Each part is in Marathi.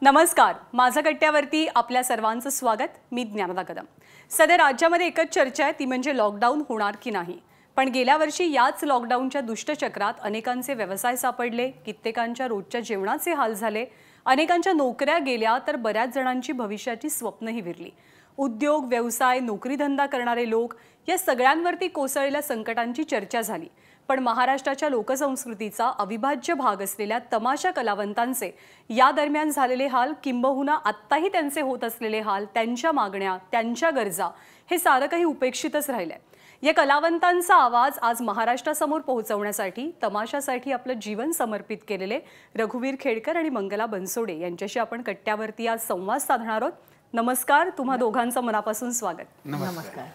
नमस्कार, माझा कट्ट्यावरती आपल्या सर्वांचं स्वागत। मी ज्ञानदा कदम। सध्या राज्यामध्ये एकच चर्चा आहे, ती म्हणजे लॉकडाऊन होणार की नाही। पण गेल्या वर्षी याच लॉकडाऊनच्या दुष्टचक्रात अनेकांचे व्यवसाय सापडले, कित्येकांच्या रोजच्या जेवणाचे हाल झाले, अनेकांच्या नोकऱ्या गेल्या, तर बऱ्याच जणांची भविष्याची स्वप्नही विरली। उद्योग, व्यवसाय, नोकरी धंदा करणारे लोक या सगळ्यांवरती कोसळलेल्या संकटांची चर्चा झाली। पण महाराष्ट्राच्या लोकसंस्कृतीचा अविभाज्य भाग असलेल्या तमाशा कलावंतांचे या दरम्यान झालेले हाल, किंबहुना आत्ताही त्यांचे होत असलेले हाल, त्यांच्या मागण्या, त्यांच्या गरजा हे सारं काही उपेक्षितच राहिलंय। या कलावंतांचा आवाज आज महाराष्ट्रासमोर पोहोचवण्यासाठी तमाशासाठी आपलं जीवन समर्पित केलेले रघुवीर खेडकर आणि मंगला बनसोडे यांच्याशी आपण कट्ट्यावरती आज संवाद साधणार आहोत। नमस्कार, तुम्हा दोघांचं मनापासून स्वागत। नमस्कार।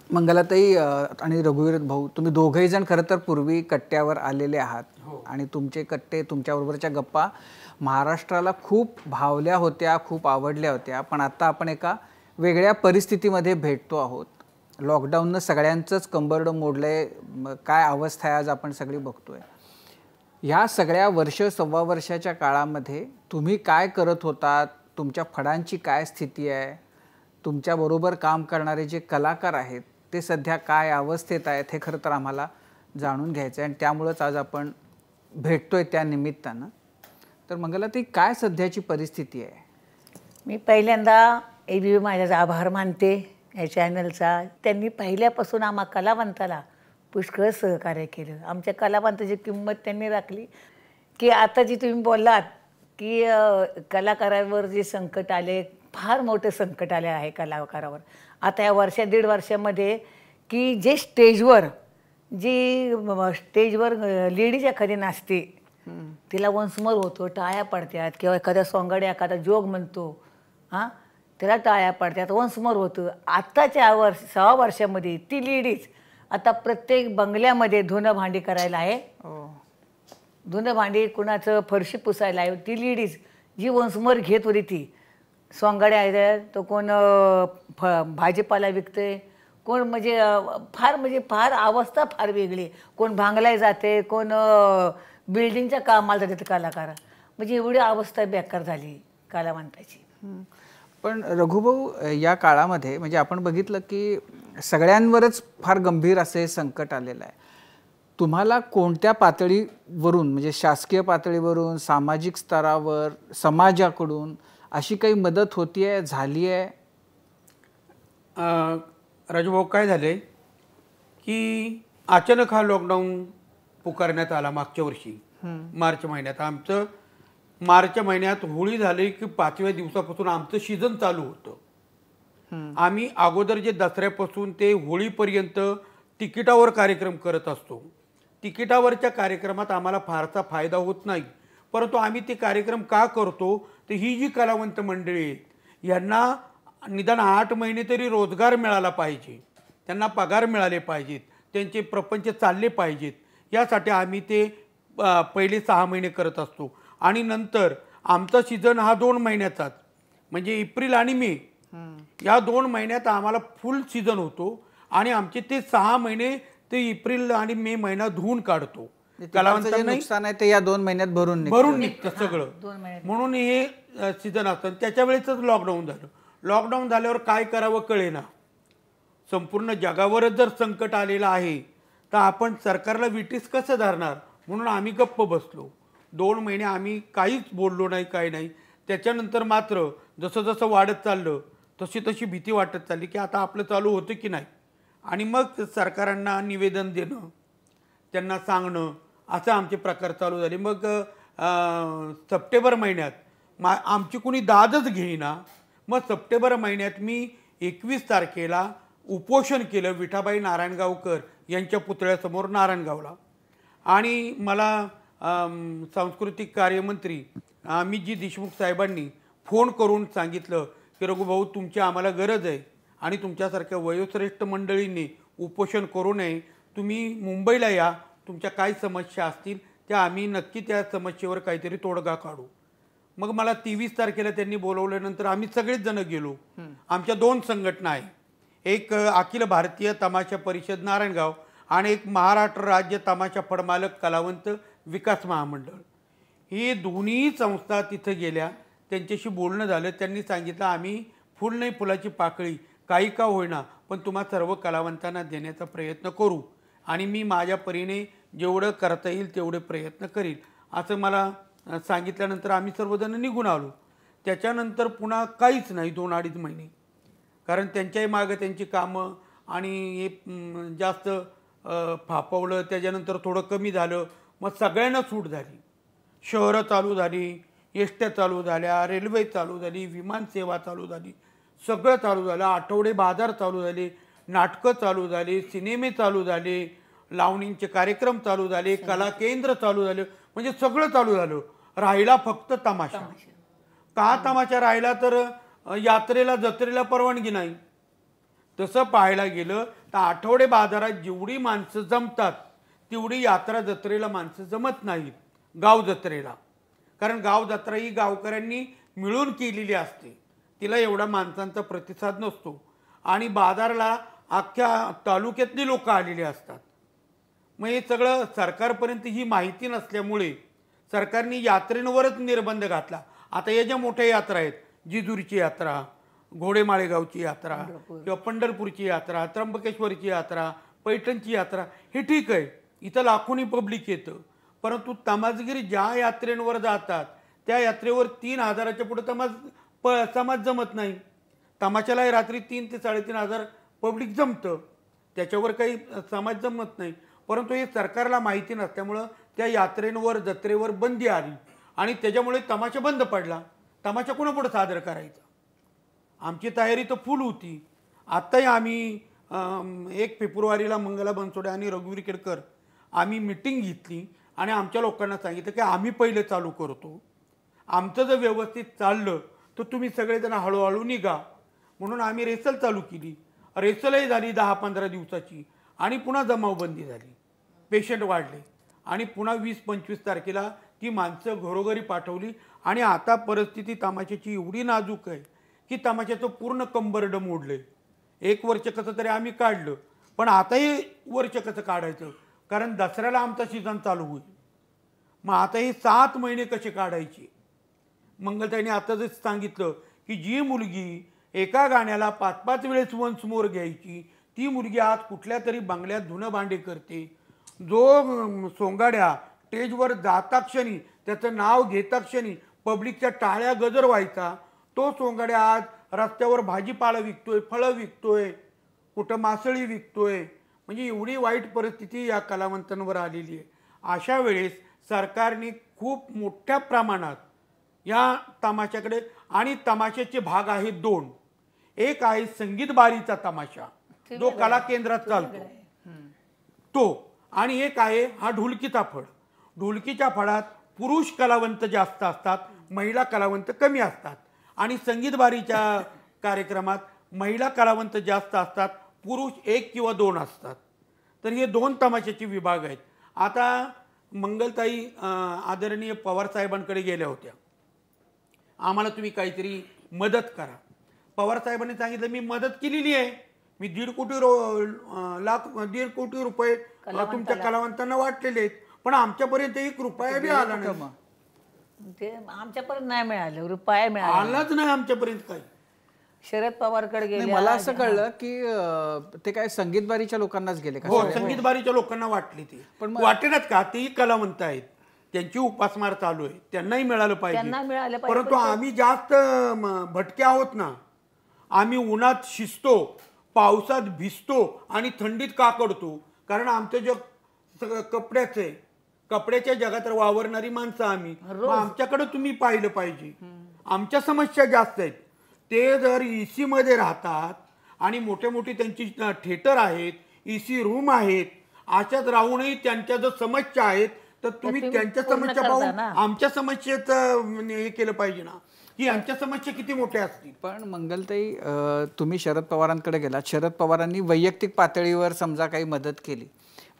मंगलाताई आणि रघुवीर भाऊ, तुम्ही दोघेही जण खरं तर पूर्वी कट्ट्यावर आलेले आहात आणि तुमचे कट्टे, तुमच्याबरोबरच्या गप्पा महाराष्ट्राला खूप भावल्या होत्या, खूप आवडल्या होत्या। पण आता आपण एका वेगळ्या परिस्थितीमध्ये भेटतो आहोत। लॉकडाऊननं सगळ्यांचंच कंबरडं मोडलंय, काय अवस्था आहे आज आपण सगळी बघतोय। ह्या सगळ्या वर्ष सव्वा वर्षाच्या काळामध्ये तुम्ही काय करत होतात, तुमच्या फडांची काय स्थिती आहे, तुमच्याबरोबर काम करणारे जे कलाकार आहेत ते सध्या काय अवस्थेत आहेत, हे खरं तर आम्हाला जाणून घ्यायचं आहे आणि त्यामुळेच आज आपण भेटतोय त्या निमित्तानं। तर मंगलाताई, काय सध्याची परिस्थिती आहे? मी पहिल्यांदा ABP माझ्याचा आभार मानते या चॅनलचा। त्यांनी पहिल्यापासून आम्हा कलावंताला पुष्कळ सहकार्य केलं। आमच्या कलावंताची किंमत त्यांनी राखली की आता जी तुम्ही बोललात की कलाकारांवर जे संकट आले, फार मोठे संकट आले आहे कलाकारावर। आता या वर्षा दीड वर्षामध्ये की जे स्टेजवर लेडीज एखादी नाचते, तिला वंसमोर होतो, टाळ्या पडतात, किंवा एखाद्या सोंगाडे एखादा जोग म्हणतो, त्याला टाळ्या पडतात, वंसमोर होतं। आत्ताच्या सहा वर्षामध्ये ती लेडीज आता प्रत्येक बंगल्यामध्ये धुणं भांडी करायला आहे, धुणं भांडी कुणाचं फरशी पुसायला आहे। ती लेडीज जी वंसमोर घेत होती ती सोंगाडे आहेत, तो कोण भाजीपाला विकते, कोण म्हणजे फार अवस्था फार वेगळी, कोण भांगलाय जाते, कोण बिल्डिंगच्या कामाला जाते कलाकार। म्हणजे एवढी अवस्था बेकार झाली कलावंताची। पण रघुभाऊ, या काळामध्ये म्हणजे आपण बघितलं की सगळ्यांवरच फार गंभीर असे संकट आलेलं आहे। तुम्हाला कोणत्या पातळीवरून, म्हणजे शासकीय पातळीवरून, सामाजिक स्तरावर, समाजाकडून अशी काही मदत होती आहे, झाली आहे? राजूभाऊ, काय झाले की अचानक हा लॉकडाऊन पुकारण्यात आला मागच्या वर्षी मार्च महिन्यात। आमचं मार्च महिन्यात होळी झाली की 5व्या दिवसापासून आमचं सीझन चालू होतं। आम्ही अगोदर जे दसऱ्यापासून ते होळीपर्यंत तिकिटावर कार्यक्रम करत असतो। तिकिटावरच्या कार्यक्रमात आम्हाला फारसा फायदा होत नाही, परंतु आम्ही ते कार्यक्रम का करतो, तर ही जी कलावंत मंडळी आहेत यांना निदान 8 महिने तरी रोजगार मिळाला पाहिजे, त्यांना पगार मिळाले पाहिजेत, त्यांचे प्रपंच चालले पाहिजेत, यासाठी आम्ही ते पहिले 6 महिने करत असतो। आणि नंतर आमचा सीझन हा 2 महिन्याचाच, म्हणजे एप्रिल आणि मे या 2 महिन्यात आम्हाला फुल सीझन होतो आणि आमचे ते 6 महिने ते एप्रिल आणि मे महिना धुवून काढतो। कलावंतांना नुकसान आहे ते या 2 महिन्यात भरून निघतं सगळं, म्हणून हे सीझन असतं। त्याच्या वेळेसच लॉकडाऊन झालं। लॉकडाऊन झाल्यावर काय करावं कळेना, संपूर्ण जगावरच जर संकट आलेलं आहे तर आपण सरकारला विटीस कसं धरणार, म्हणून आम्ही गप्प बसलो। 2 महिने आम्ही काहीच बोललो नाही, काही नाही। त्याच्यानंतर मात्र जसं जसं वाढत चाललं तशी तशी भीती वाटत चालली की आता आपलं चालू होतं की नाही, आणि मग सरकारांना निवेदन देणं, त्यांना सांगणं, असं आमचे प्रकार चालू झाले। मग सप्टेंबर महिन्यात आमची कुणी दादच घेईना। मग सप्टेंबर महिन्यात मी 21 तारखेला उपोषण केलं विठाबाई नारायणगावकर यांच्या पुतळ्यासमोर नारायणगावला। आणि मला सांस्कृतिक कार्यमंत्री अमितजी देशमुख साहेबांनी फोन करून सांगितलं की रघुभाऊ, तुमची आम्हाला गरज आहे आणि तुमच्यासारख्या वयोश्रेष्ठ मंडळींनी उपोषण करू नये, तुम्ही मुंबईला या, तुमच्या काय समस्या असतील त्या आम्ही नक्की त्या समस्येवर काहीतरी तोडगा काढू। मग मला 23 तारखेला त्यांनी बोलवल्यानंतर आम्ही सगळेच जण गेलो। आमच्या 2 संघटना आहे, एक अखिल भारतीय तमाशा परिषद नारायणगाव आणि एक महाराष्ट्र राज्य तमाशा फडमालक कलावंत विकास महामंडळ, ही दोन्ही संस्था तिथे गेल्या। त्यांच्याशी बोलणं झालं. त्यांनी सांगितलं आम्ही फुल नाही फुलाची पाकळी काही का होईना पण तुम्हा सर्व कलावंतांना देण्याचा प्रयत्न करू आणि मी माझ्या परीने जेवढं करता येईल तेवढे प्रयत्न करील असं मला सांगितल्यानंतर आम्ही सर्वजण निघून आलो. त्याच्यानंतर पुन्हा काहीच नाही 2-2.5 महिने, कारण त्यांच्याही मागं त्यांची कामं आणि हे जास्त फापवलं. त्याच्यानंतर थोडं कमी झालं, मग सगळ्यांना सूट झाली. शहरं चालू झाली, एसट्या चालू झाल्या, रेल्वे चालू झाली, विमानसेवा चालू झाली, सगळं चालू झालं. आठवडे बाजार चालू झाले, नाटकं चालू झाली, सिनेमे चालू झाले, लावणींचे कार्यक्रम चालू झाले, कला केंद्र चालू झालं, म्हणजे सगळं चालू झालं. राहिला फक्त तमाशा. का तमाशा राहिला तर यात्रेला जत्रेला परवानगी नाही. तसं पाहायला गेलं तर आठवडे बाजारात जेवढी माणसं जमतात तेवढी यात्रा जत्रेला माणसं जमत नाहीत गाव जत्रेला, कारण गाव जत्रा ही गावकऱ्यांनी मिळून केलेली असते, तिला एवढा माणसांचा प्रतिसाद नसतो आणि बाजाराला अख्ख्या तालुक्यातली लोक आलेली असतात. मग हे सगळं सरकारपर्यंत ही माहिती नसल्यामुळे सरकारने यात्रेंवरच निर्बंध घातला. आता या ज्या मोठ्या यात्रा आहेत, जिजुरीची यात्रा, घोडेमाळेगावची यात्रा किंवा पंढरपूरची यात्रा, त्र्यंबकेश्वरची यात्रा, पैठणची यात्रा, हे ठीक आहे, इथं लाखोनी पब्लिक येतं. परंतु तमासगीर ज्या यात्रेंवर जातात त्या यात्रेवर 3,000च्या पुढे समाज जमत नाही. तमाशाला रात्री 3,000 ते 3,500 पब्लिक जमतं, त्याच्यावर काही समाज जमत नाही. परंतु हे सरकारला माहिती नसल्यामुळं त्या यात्रेंवर जत्रेवर बंदी आली आणि त्याच्यामुळे तमाशा बंद पडला. तमाशा कोणापुढे सादर करायचा? आमची तयारी तर फुल होती. आत्ताही आम्ही 1 फेब्रुवारीला मंगला बनसोडे आणि रघुवीर केडकर आम्ही मिटिंग घेतली आणि आमच्या लोकांना सांगितलं की आम्ही पहिले चालू करतो, आमचं जर व्यवस्थित चाललं तर तुम्ही सगळेजण हळूहळू निघा. म्हणून आम्ही रेसल चालू केली. रेसलही झाली 10-15 दिवसाची आणि पुन्हा जमावबंदी झाली, पेशंट वाढले आणि पुन्हा 20-25 तारखेला ती माणसं घरोघरी पाठवली. आणि आता परिस्थिती तमाशाची एवढी नाजूक आहे की तमाशाचं पूर्ण कंबरड मोडलं आहे. 1 वर्ष कसं तरी आम्ही काढलं, पण आताही वर्ष कसं काढायचं, कारण दसऱ्याला आमचा सीझन चालू होईल. मग आता ही 7 महिने कसे काढायचे? मंगलताईने आता जर सांगितलं की जी मुलगी एका गाण्याला 5-5 वेळेस वन्स मोर घ्यायची ती मुलगी आज कुठल्या तरी बंगल्यात धुणं भांडे करते. जो सोंगाड्या स्टेजवर जाता क्षणी त्याचं नाव घेता क्षणी पब्लिकच्या टाळ्या गजर व्हायचा, तो सोंगाड्या आज रस्त्यावर भाजीपाला विकतोय, फळं विकतोय, कुठं मासळी विकतोय. म्हणजे एवढी वाईट परिस्थिती या कलावंतांवर आलेली आहे. अशा वेळेस सरकारने खूप मोठ्या प्रमाणात या तमाशाकडे, आणि तमाशाचे भाग आहेत 2. एक आहे संगीत बारीचा तमाशा जो कला केंद्रात चालतो तो, आणि एक आहे हा ढोलकीचा फड. ढोलकीच्या फडात पुरुष कलावंत जास्त असतात, महिला कलावंत कमी असतात. आणि संगीत बारीच्या कार्यक्रमात महिला कलावंत जास्त असतात, पुरुष 1 किंवा 2 असतात. तर हे 2 तमाशाचे विभाग आहेत. आता मंगलताई आदरणीय पवार साहेबांकडे गेल्या होत्या, आम्हाला तुम्ही काहीतरी मदत करा. पवार साहेबांनी सांगितलं मी मदत केलेली आहे, मी 1.5 कोटी रुपये तुमच्या कलावंतांना वाटलेले आहेत, पण आमच्यापर्यंत 1 रुपया बी आला नाही. ते आमच्यापर्यंत नाही मिळालं, रुपया मिळाला आलाच नाही आमच्यापर्यंत काही. शरद पवारकडे गेले. मला असं कळलं की ते काय संगीत बारीच्या लोकांनाच गेले का? हो, संगीत बारीच्या लोकांना वाटले ते, पण वाटेनात का, तेही कलावंत आहेत, त्यांची उपासमार चालू आहे, त्यांनाही मिळालं पाहिजे. परंतु आम्ही जास्त भटके आहोत ना, आम्ही उन्हात शिजतो, पावसात भिजतो आणि थंडीत काकडतो, कारण आमचं जग कपड्याचं आहे, कपड्याच्या जगात वावरणारी माणसं आम्ही. आमच्याकडे तुम्ही पाहिलं पाहिजे. आमच्या समस्या जास्त आहेत. ते जर EC मध्ये राहतात आणि मोठे मोठी त्यांची थिएटर आहेत, EC रूम आहेत, अशात राहूनही त्यांच्या जर समस्या आहेत तर तुम्ही त्यांच्या समस्या पाहून आमच्या समस्येचं हे केलं पाहिजे ना, की आमच्या समस्या किती मोठ्या असतील. पण मंगलताई, तुम्ही शरद पवारांकडे गेलात, शरद पवारांनी वैयक्तिक पातळीवर समजा काही मदत केली,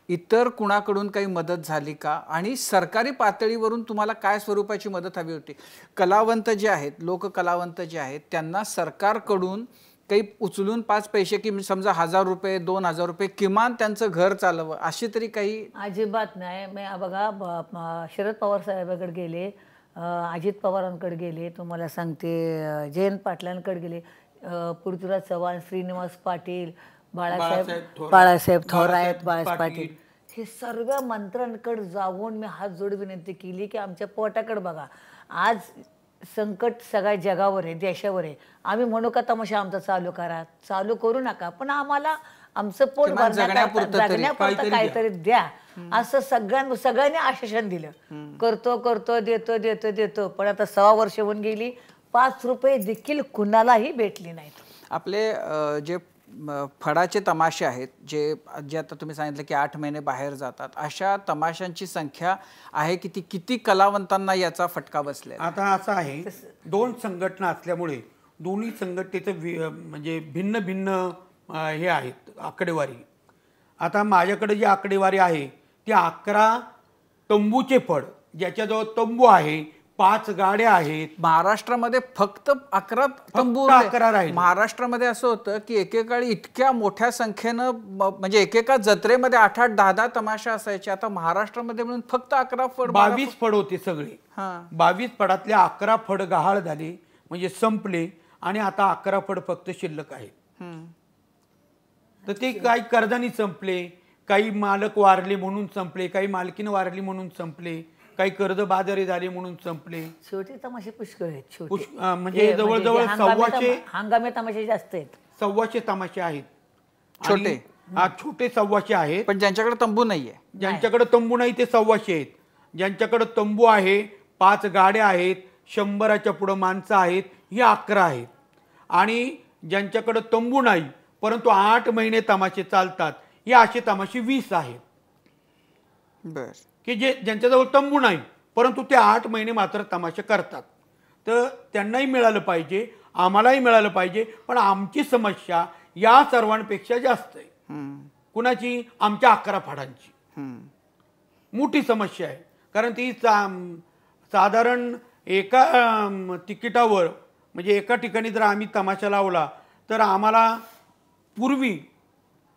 इतर कुणाकडून काही मदत झाली का? आणि सरकारी पातळीवरून तुम्हाला काय स्वरूपाची मदत हवी होती? कलावंत जे आहेत, लोककलावंत जे आहेत, त्यांना सरकारकडून काही उचलून 5 पैसे की समजा 1,000 रुपये 2,000 रुपये किमान त्यांचं घर चालवं अशी तरी काही? अजिबात नाही. मी बघा शरद पवार साहेबांकडे गेले, अजित पवारांकडे गेले, तुम्हाला सांगते जयंत पाटलांकडे गेले, पृथ्वीराज चव्हाण, श्रीनिवास पाटील, बाळासाहेब थोरात, बाळासाहेब पाटील, हे सर्व मंत्र्यांकडे जाऊन मी हात जोडून विनंती केली की आमच्या पोटाकडे बघा. आज संकट सगळ्या जगावर आहे, देशावर आहे. आम्ही म्हणू का तमाशा आमचा चालू करा, चालू करू नका, पण आम्हाला आमचं पोट जगण्यापुरतं काहीतरी द्या, असं सगळ्यांनी आश्वासन दिलं. करतो देतो. पण आता 6 वर्ष होऊन गेली, 5 रुपये देखील कुणालाही भेटली नाहीत. आपले जे फडाचे तमाशे आहेत, जे आता तुम्ही सांगितलं की 8 महिने बाहेर जातात, अशा तमाशांची संख्या आहे किती कलावंतांना याचा फटका बसलाय? आता असं आहे, 2 संघटना असल्यामुळे दोन्ही संघटनेचं म्हणजे भिन्न भिन्न हे आहेत आकडेवारी. आता माझ्याकडे जी आकडेवारी आहे ती 11 तंबूचे फड, ज्याच्याजवळ तंबू आहे, 5 गाड्या आहेत. महाराष्ट्रामध्ये फक्त 11 तंबू 11 राहिले. महाराष्ट्रामध्ये असं होतं की एकेकाळी इतक्या मोठ्या संख्येनं म्हणजे एकेका जत्रेमध्ये 8-8, 10-10 तमाशा असायचे. आता महाराष्ट्रामध्ये म्हणून फक्त 11 फड, 22 फड होते सगळे. 22 फडातले 11 फड गहाळ झाले, म्हणजे संपले, आणि आता 11 फड फक्त शिल्लक आहेत. तर ते काही कर्जानी संपले, काही मालक वारले म्हणून संपले, काही मालकीनं वारली म्हणून संपले, काही कर्ज बाजारी झाले म्हणून संपले. छोटे तमाशे पुष्कळ आहेत. म्हणजे जवळजवळ 125 हंगामी तमाशे जास्त आहेत. 125 तमाशे आहेत छोटे. छोटे 125 आहेत, पण ज्यांच्याकडे तंबू नाहीये, ज्यांच्याकडे तंबू नाही ते 125 आहेत. ज्यांच्याकडे तंबू आहे, 5 गाड्या आहेत, 100च्या पुढं माणसं आहेत, ही 11 आहेत. आणि ज्यांच्याकडे तंबू नाही परंतु 8 महिने तमाशे चालतात, हे असे तमाशे 20 आहेत. बर, की ज्यांच्याजवळ तंबू नाही परंतु ते 8 महिने मात्र तमाशे करतात. तर त्यांनाही मिळालं पाहिजे, आम्हालाही मिळालं पाहिजे. पण आमची समस्या या सर्वांपेक्षा जास्त आहे. कुणाची? आमच्या 11 फडांची मोठी समस्या आहे. कारण ती साधारण एका तिकिटावर, म्हणजे एका ठिकाणी जर आम्ही तमाशा लावला तर आम्हाला पूर्वी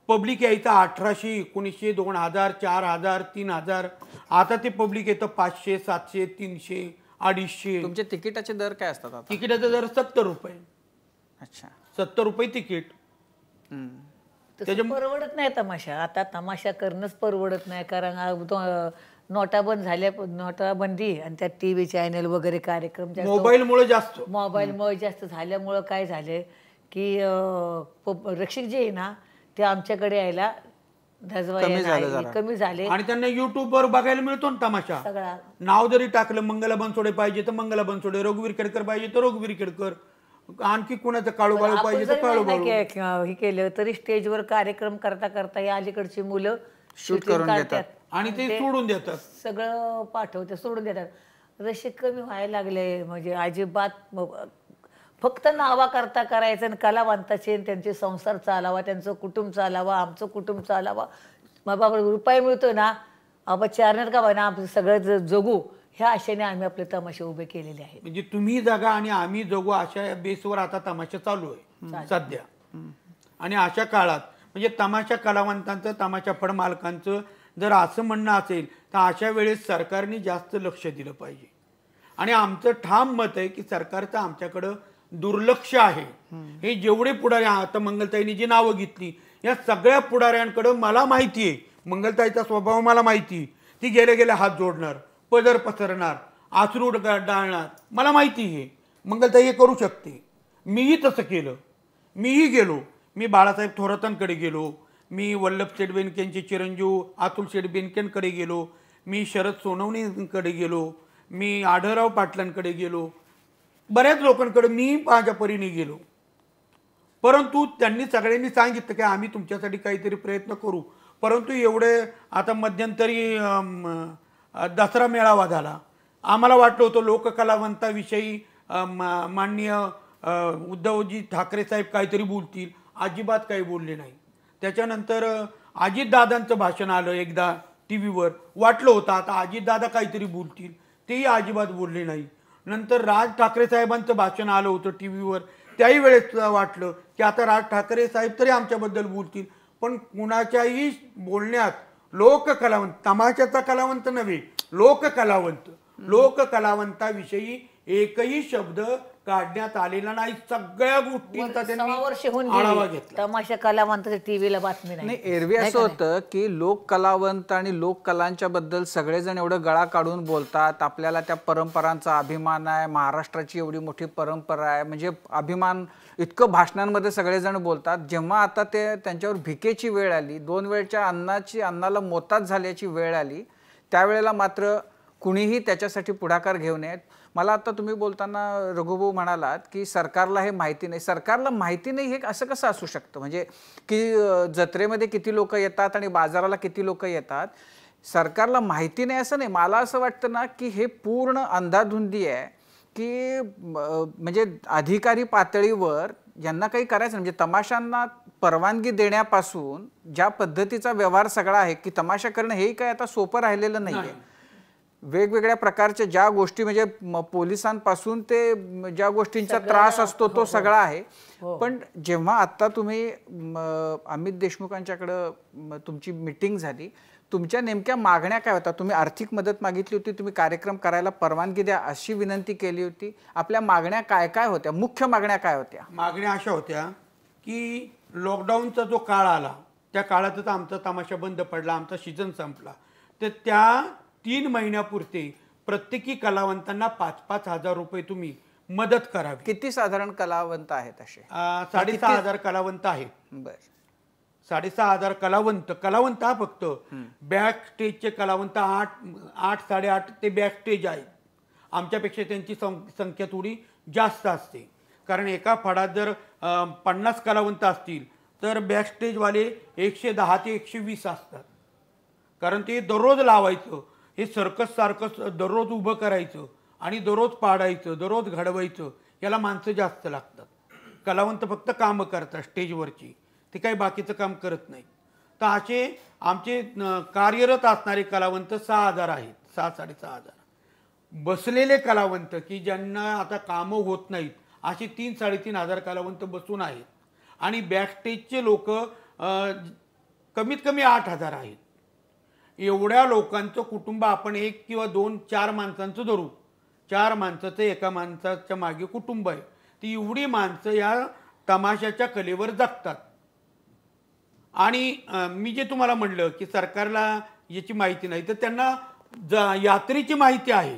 पब्लिक यायचं 1800, 1900, 2000, 4000, 3000. आता ते पब्लिक येतं 500, 700, 300, 250. तुमचे तिकिटाचे दर काय असतात आता? तिकिटाचा दर 70 रुपये. अच्छा, 70 रुपये तिकीट. त्याच्या परवडत नाही तमाशा. आता तमाशा करणंच परवडत नाही, कारण नोटाबंद झाल्या, नोटाबंदी आणि त्यात TV चॅनल वगैरे कार्यक्रम मोबाईलमुळे जास्त झाल्यामुळं काय झालं की रक्षक जे आहे ना ते आमच्याकडे यायला कमी झाले. आणि त्यांना युट्यूबवर बघायला मिळतो ना तमाशा. सगळा नाव जरी टाकलं, मंगला बनसोडे पाहिजे तर मंगला बनसोडे, रघुवीर केडकर पाहिजे तर रघुवीर केडकर, आणखी कोणाचं काळूबाळू पाहिजे तर काळूबाळू. हे केलं तरी स्टेजवर कार्यक्रम करता करता या अलीकडची मुलं शूट करून घेतात आणि ते सोडून देतात, सगळं पाठवते, सोडून देतात. रसिक कमी व्हायला लागले. म्हणजे अजिबात फक्त नावा करता करायचं आणि कलावंताचे त्यांचे संसार चालावा, त्यांचं कुटुंब चालावा, आमचं कुटुंब चालावा. मग बाबा रुपये मिळतो ना, बाबा चारणार का बा ना, आमचं सगळं जगू, ह्या आशेने आम्ही आपले तमाशे उभे केलेले आहेत. म्हणजे तुम्ही जगा आणि आम्ही जगू अशा बेसवर आता तमाशा चालू आहे सध्या. आणि अशा काळात म्हणजे तमाशा कलावंतांचं, तमाशा फड मालकांचं जर असं म्हणणं असेल तर अशा वेळेस सरकारने जास्त लक्ष दिलं पाहिजे. आणि आमचं ठाम मत आहे की सरकारचं आमच्याकडं दुर्लक्ष आहे. हे जेवढे पुढारी, आता मंगलताईंनी जी नावं घेतली, या सगळ्या पुढाऱ्यांकडं मला माहिती आहे, मंगलताईचा स्वभाव मला माहिती. ती गेले गेले हात जोडणार, पदर पसरणार, आसरू डाळणार, मला माहिती आहे. मंगलताई हे करू शकते. मीही तसं केलं. मीही गेलो. मी बाळासाहेब थोरातांकडे गेलो, मी वल्लभ शेठ बेनकेंचे चिरंजीव अतुल शेठ बेनकेंकडे गेलो, मी शरद सोनवणेंकडे गेलो, मी आढळराव पाटलांकडे गेलो, बऱ्याच लोकांकडे मी माझ्या परीने गेलो. परंतु त्यांनी सगळ्यांनी सांगितलं की आम्ही तुमच्यासाठी काहीतरी प्रयत्न करू. परंतु एवढे आता मध्यंतरी दसरा मेळावा झाला. आम्हाला वाटलं होतं लोककलावंताविषयी माननीय उद्धवजी ठाकरे साहेब काहीतरी बोलतील. अजिबात काही बोलले नाही. त्याच्यानंतर अजितदादांचं भाषण आलं एकदा TV वर. वाटलं होतं आता अजितदादा काहीतरी बोलतील, तेही अजिबात बोलले नाही. नंतर राज ठाकरे साहेबांचं भाषण आलं होतं TV वर. त्याही वेळेस वाटलं की आता राज ठाकरे साहेब तरी आमच्याबद्दल बोलतील. पण कुणाच्याही बोलण्यात लोककलावंत, तमाशाचा कलावंत नव्हे, लोककलावंत, लोककलावंताविषयी एकही शब्द काढण्यात आलेला नाही. सगळ्या गोष्टींचा 6 वर्ष होऊन त्यांनी आढावा गेली घेतला. तमाशा कलावंताच्या टीव्हीला बातमी नाही, नाही. एरवी असं होतं की लोक कलावंत आणि लोक कलांच्या बद्दल सगळेजण एवढं गळा काढून बोलतात, आपल्याला त्या परंपरांचा अभिमान आहे, महाराष्ट्राची एवढी मोठी परंपरा आहे, म्हणजे अभिमान इतकं भाषणांमध्ये सगळेजण बोलतात. जेव्हा आता ते त्यांच्यावर भिकेची वेळ आली, 2 वेळच्या अन्नाला मोताद झाल्याची वेळ आली, त्यावेळेला मात्र कुणीही त्याच्यासाठी पुढाकार घेऊ नयेत. मला आता तुम्ही बोलताना रघुभाऊ म्हणालात की सरकारला हे माहिती नाही. सरकारला माहिती नाही हे असं कसं असू शकतं? म्हणजे की जत्रेमध्ये किती लोक येतात आणि बाजाराला किती लोक येतात, सरकारला माहिती नाही असं नाही. मला असं वाटतं ना की हे पूर्ण अंधाधुंदी आहे की म्हणजे अधिकारी पातळीवर यांना काही करायचं म्हणजे तमाशांना परवानगी देण्यापासून ज्या पद्धतीचा व्यवहार सगळा आहे की तमाशा करणं हे काय आता सोपं राहिलेलं नाही आहे. वेगवेगळ्या प्रकारच्या ज्या गोष्टी म्हणजे पोलिसांपासून ते ज्या गोष्टींचा त्रास असतो तो सगळा आहे. पण जेव्हा आता तुम्ही अमित देशमुखांच्याकडं तुमची मीटिंग झाली, तुमच्या नेमक्या मागण्या काय होत्या? तुम्ही आर्थिक मदत मागितली होती, तुम्ही कार्यक्रम करायला परवानगी द्या अशी विनंती केली होती. आपल्या मागण्या काय काय होत्या? मुख्य मागण्या काय होत्या? मागण्या अशा होत्या की लॉकडाऊनचा जो काळ आला त्या काळातच आमचा तमाशा बंद पडला, आमचा सीझन संपला, तर त्या 3 महिन्यापुरते प्रत्येकी कलावंतांना 5-5 हजार रुपये तुम्ही मदत करावी. किती साधारण कलावंत आहेत असे? 6,500 कलावंत आहेत. बर, 6,500 कलावंत हा फक्त बॅक स्टेजचे कलावंत 8-8.5 ते बॅक स्टेज आहेत. आमच्यापेक्षा त्यांची संख्या थोडी जास्त असते, कारण एका फडात जर 50 कलावंत असतील तर बॅक स्टेजवाले 110 ते 120 असतात. कारण ते दररोज लावायचं, हे सर्कस सारखं दररोज उभं करायचं आणि दररोज पाडायचं, दररोज घडवायचं, याला माणसं जास्त लागतात. कलावंत फक्त कामं करतात स्टेजवरची, ते काही बाकीचं काम करत नाही. तर असे आमचे कार्यरत असणारे कलावंत 6,000 आहेत, 6,000-6,500. बसलेले कलावंत की ज्यांना आता कामं होत नाहीत असे 3,000-3,500 कलावंत बसून आहेत. आणि बॅकस्टेजचे लोक कमीत कमी 8,000 आहेत. एवढ्या लोकांचं कुटुंब आपण 1 किंवा 2-4 माणसांचं धरू, 4 माणसाचं एका माणसाच्या मागे कुटुंब आहे. ती एवढी माणसं या तमाशाच्या कलेवर जगतात. आणि मी जे तुम्हाला म्हणलं की सरकारला याची माहिती नाही, तर त्यांना यात्रेची माहिती आहे.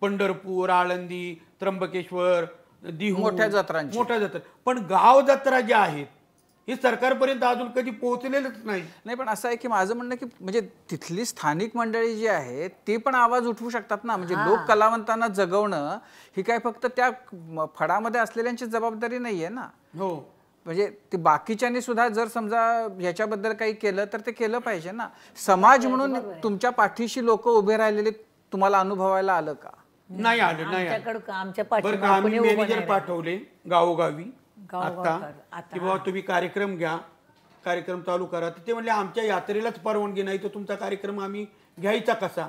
पंढरपूर, आळंदी, त्र्यंबकेश्वर, दिहू, मोठ्या जत्रांची. मोठ्या जत्रा. पण गाव जत्रा ज्या आहेत हे सरकारपर्यंत अजून कधी पोहोचलेलंच नाही. नाही, पण असं आहे की माझं म्हणणं की म्हणजे तिथली स्थानिक मंडळी जी आहे ती पण आवाज उठवू शकतात ना. म्हणजे लोक कलावंतांना जगवणं ही काय फक्त त्या फडामध्ये असलेल्यांची जबाबदारी नाहीये ना. हो, म्हणजे ते बाकीच्यांनी सुद्धा जर समजा ह्याच्याबद्दल काही केलं तर ते केलं पाहिजे ना. समाज म्हणून तुमच्या पाठीशी लोक उभे राहिलेले तुम्हाला अनुभवायला आलं का? नाही आलं, नाही आलं. आमच्या बरं का, आम्ही मॅनेजर पाठवले गावोगावी आता की बाबा तुम्ही कार्यक्रम घ्या, कार्यक्रम चालू करा. ते म्हणले आमच्या यात्रेलाच परवानगी नाही, तर तुमचा कार्यक्रम आम्ही घ्यायचा कसा?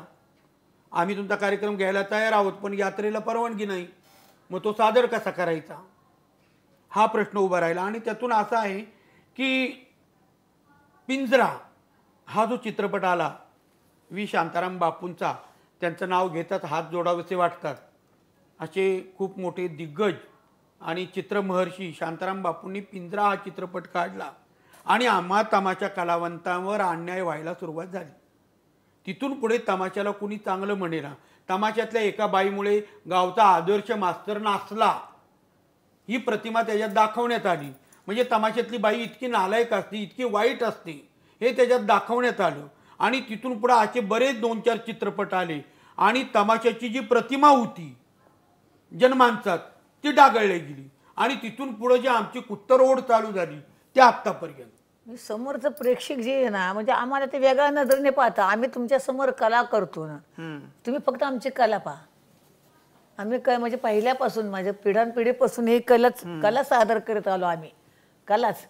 आम्ही तुमचा कार्यक्रम घ्यायला तयार आहोत पण यात्रेला परवानगी नाही, मग तो सादर कसा करायचा हा प्रश्न उभा राहिला. आणि त्यातून असा आहे की पिंजरा हा जो चित्रपट आला व्ही शांताराम बापूंचा, त्यांचं नाव घेतात हात जोडावेसे वाटतात असे खूप मोठे दिग्गज आणि चित्रमहर्षी शांताराम बापूंनी पिंजरा हा चित्रपट काढला आणि आम्हा तमाशा कलावंतांवर अन्याय व्हायला सुरुवात झाली. तिथून पुढे तमाशाला कुणी चांगलं म्हणेना. तमाशातल्या एका बाईमुळे गावचा आदर्श मास्तर नाचला ही प्रतिमा त्याच्यात दाखवण्यात आली. म्हणजे तमाशातली बाई इतकी नालायक असते, इतकी वाईट असते हे त्याच्यात दाखवण्यात आलं. आणि तिथून पुढे असे बरेच 2-4 चित्रपट आले आणि तमाशाची जी प्रतिमा होती जनमानसात ती डागळली गेली. आणि तिथून पुढे जी आमची कुत्तरओढ चालू झाली ते आत्तापर्यंत. समोरचं प्रेक्षक जे आहे ना, म्हणजे आम्हाला ते वेगळ्या नजरेने पाहता. आम्ही तुमच्या समोर कला करतो ना, तुम्ही फक्त आमची कला पहा. आम्ही काय म्हणजे पहिल्यापासून माझ्या पिढ्यानपिढीपासून ही कला सादर करत आलो आम्ही. कलाच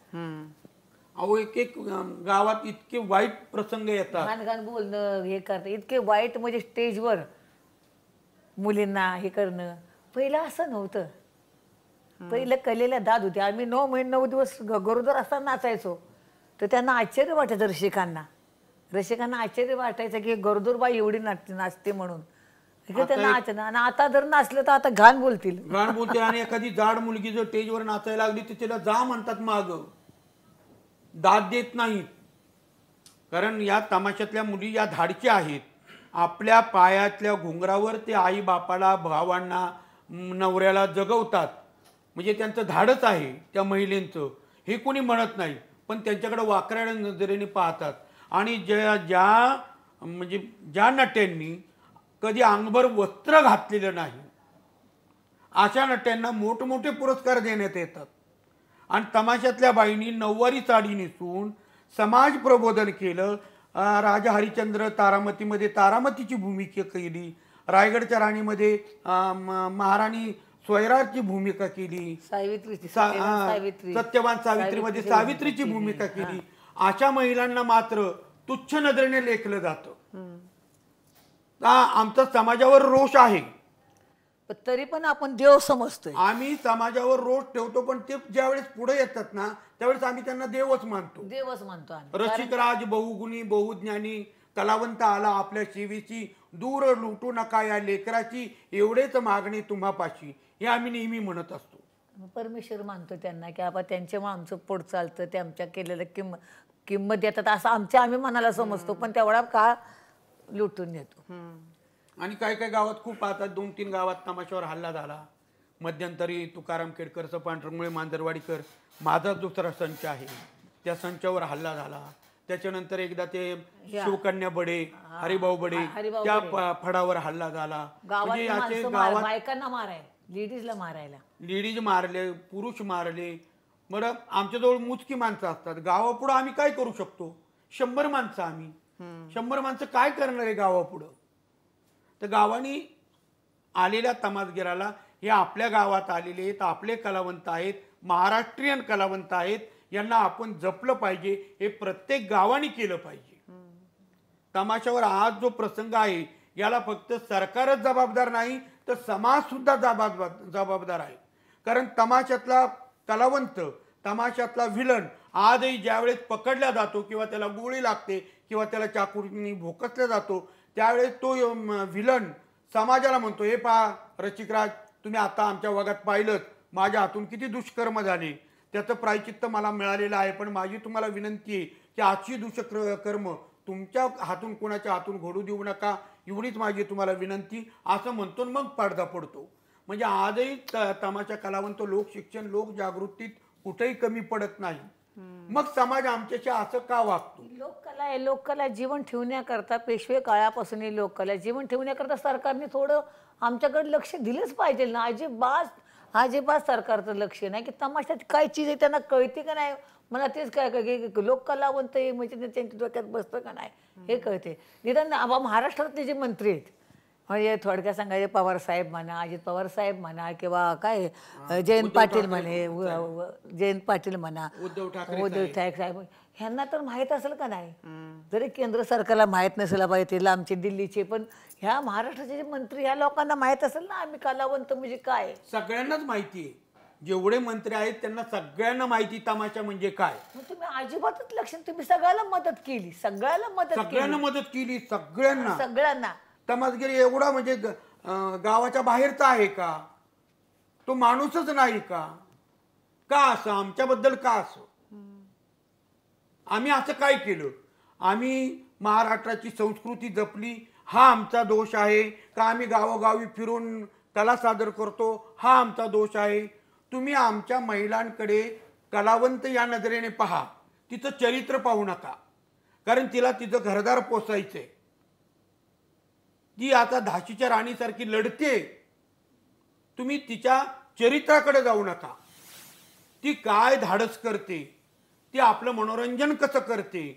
अहो एक गावात इतके वाईट प्रसंग येतात, घाण बोलणं हे करणं, इतके वाईट म्हणजे स्टेजवर मुलींना हे करणं. पहिलं असं नव्हतं. पहिलं कलेला दाद होती. आम्ही 9 महिने 9 दिवस गरोदर असताना नाचायचो. तर त्यांना आश्चर्य वाटायचं, रसिकांना आश्चर्य वाटायचं की गरोदर बाई एवढी नाचते म्हणून. ते नाचणं आणि आता जर नाचलं तर आता घाण बोलतील. गाण बोलते. आणि एखादी जाड मुलगी जर स्टेजवर नाचायला लागली तर तिला जा म्हणतात माग, दाद देत नाहीत. कारण या तमाशातल्या मुली या धाडच्या आहेत. आपल्या पायातल्या घुंगरावर ते आई बापाला, भावांना, नवऱ्याला जगवतात. म्हणजे त्यांचं धाडच आहे त्या महिलेंचं, हे कोणी म्हणत नाही. पण त्यांच्याकडे वाकड्या नजरेने पाहतात. आणि ज्या नट्यांनी कधी अंगभर वस्त्र घातलेलं नाही अशा नट्यांना मोठमोठे पुरस्कार देण्यात येतात. आणि तमाशातल्या बाईंनी नऊवारी साडी नेसून समाज प्रबोधन केलं. राजा हरिश्चंद्र तारामतीमध्ये तारामतीची भूमिका केली. रायगडच्या राणीमध्ये महाराणी स्वयराची भूमिका केली. सत्यवान सावित्रीमध्ये सावित्रीची भूमिका केली. अशा महिलांना मात्र तुच्छ नजरेने लेखलं जातं. आमचा समाजावर रोष आहे, तरी पण आपण देव समजतोय. आम्ही समाजावर रोष ठेवतो, पण ते ज्यावेळेस पुढे येतात ना त्यावेळेस आम्ही त्यांना देवच मानतो. देवच मानतो आम्ही. रसिकराज बहुगुणी बहुज्ञानी कलावंत आला आपल्या शिवीची, दूर लुटू नका या लेकराची, एवढेच मागणी तुम्हापाशी, हे आम्ही नेहमी म्हणत असतो. परमेश्वर मानतो त्यांना की आपण त्यांच्यामुळे आमचं पोट चालतं, ते आमच्या केलेलं किंमत देतात असं आम्ही मनाला समजतो. पण तेवढा काळ लुटून येतो. आणि काही गावात खूप पाहतात. 2-3 गावात तमाशावर हल्ला झाला. मध्यंतरी तुकाराम केडकरचं पांढरमुळे मांजरवाडीकर माझा दुसरा संच आहे, त्या संचावर हल्ला झाला. त्याच्यानंतर एकदा ते शिवकन्या बडे, हरिभाऊ बडे, त्या फडावर हल्ला झाला. म्हणजे असे गावात बायकांना माराय, लेडीजला मारायला, लेडीज मारले, पुरुष मारले. बरं, आमच्याजवळ मोजकी माणसं असतात. गावापुढं आम्ही काय करू शकतो? 100 माणसं आम्ही, 100 माणसं काय करणार आहे गावापुढं? तर गावानी आलेल्या तमासगिराला, हे आपल्या गावात आलेले आहेत, आपले कलावंत आहेत, महाराष्ट्रीयन कलावंत आहेत, यांना आपण जपलं पाहिजे. हे प्रत्येक गावाने केलं पाहिजे. तमाशावर आज जो प्रसंग आहे याला फक्त सरकारच जबाबदार नाही तर समाज सुद्धा जबाबदार आहे. कारण तमाशातला कलावंत, तमाशातला व्हिलन आजही ज्यावेळेस पकडला जातो किंवा त्याला गोळी लागते किंवा त्याला चाकूनी भोकसला जातो, त्यावेळेस तो व्हिलन समाजाला म्हणतो, हे पहा रसिकराज, तुम्ही आता आमच्या भागात पाहिलं माझ्या हातून किती दुष्कर्म झाले, त्याचं प्रायचित्त मला मिळालेलं आहे. पण माझी तुम्हाला विनंती आहे की अशी दुष्कर्म तुमच्या हातून, कोणाच्या हातून घडू देऊ नका, एवढीच माझी तुम्हाला विनंती, असं म्हणतो. मग पडदा पडतो. म्हणजे आजही तमाशा कलावंत लोकशिक्षण, लोकजागृतीत कुठेही कमी पडत नाही. मग समाज आमच्याशी असं का वागतो? लोककला आहे. लोककला जीवन ठेवण्याकरता पेशवे काळापासून ही लोककला जीवन ठेवण्याकरता सरकारने थोडं आमच्याकडे लक्ष दिलंच पाहिजे ना. अजिबात सरकारचं लक्ष नाही की तमाशात काय चीज आहे त्यांना कळते का नाही. मला तेच काय की लोककलावंत म्हणजे त्यांच्या डोक्यात बसतं का नाही हे कळते. निदान महाराष्ट्रातले जे मंत्री आहेत, म्हणजे थोडक्यात सांगायचे पवार साहेब म्हणा, अजित पवार साहेब म्हणा, किंवा काय जयंत पाटील म्हणा, उद्धव ठाकरे साहेब, ह्यांना तर माहीत असेल का नाही. जरी केंद्र सरकारला माहीत नसेल पाहिजे, आमचे दिल्लीचे, पण ह्या महाराष्ट्राचे जे मंत्री ह्या लोकांना माहीत असेल ना आम्ही कलावंत म्हणजे काय. सगळ्यांनाच माहिती आहे. जेवढे मंत्री आहेत त्यांना सगळ्यांना माहिती तमाशा म्हणजे काय. तुम्ही अजिबातच लक्ष, तुम्ही सगळ्याला मदत केली, सगळ्यांना मदत केली, सगळ्यांना. तमासगिरी एवढा म्हणजे गावाच्या बाहेरचा आहे का? तो माणूसच नाही का? का असं आमच्याबद्दल का असं? आम्ही असं काय केलं? आम्ही महाराष्ट्राची संस्कृती जपली, हा आमचा दोष आहे का? आम्ही गावोगावी फिरून कला सादर करतो, हा आमचा दोष आहे? तुम्ही आमच्या महिलांकडे कलावंत या नजरेने पहा, तिचं चरित्र पाहू नका. कारण तिला तिचं घरदार पोसायचंय. ती आता झाशीच्या राणीसारखी लढते, तुम्ही तिच्या चरित्राकडे जाऊ नका. ती काय धाडस करते, ती आपलं मनोरंजन कसं करते,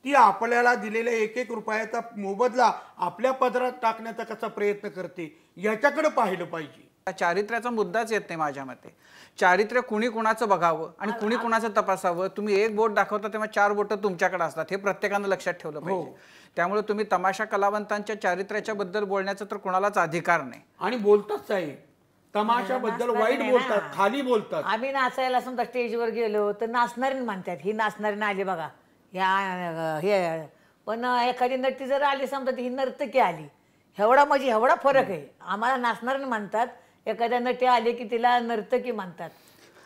ती आपल्याला दिलेल्या 1-1 रुपयाचा मोबदला आपल्या पदरात टाकण्याचा कसा प्रयत्न करते, याच्याकडे पाहिलं पाहिजे. चारित्र्याचा मुद्दाच येत नाही माझ्या मते. चारित्र्य कुणी कुणाचं बघावं आणि कुणी कुणाचं तपासावं. तुम्ही 1 बोट दाखवता तेव्हा 4 बोट तुमच्याकडे असतात, हे प्रत्येकानं लक्षात ठेवलं पाहिजे. त्यामुळे तुम्ही तमाशा कलावंतांच्या चारित्र्याच्या बद्दल बोलण्याचा तर कुणालाच अधिकार नाही. आणि बोलताच आहे, तमाशाबद्दल वाईट बोलतात, खाली बोलतात. आम्ही नाचायला समजा स्टेजवर गेलो तर नाचणारी म्हणतात, ही नाचणारी आली बघा ह्या हे. पण एखादी नटी जर आली समजा, ही नर्तकी आली, एवढा म्हणजे एवढा फरक आहे. आम्हाला नाचणारे म्हणतात, एखाद्या नटी आले की तिला नर्तकी म्हणतात.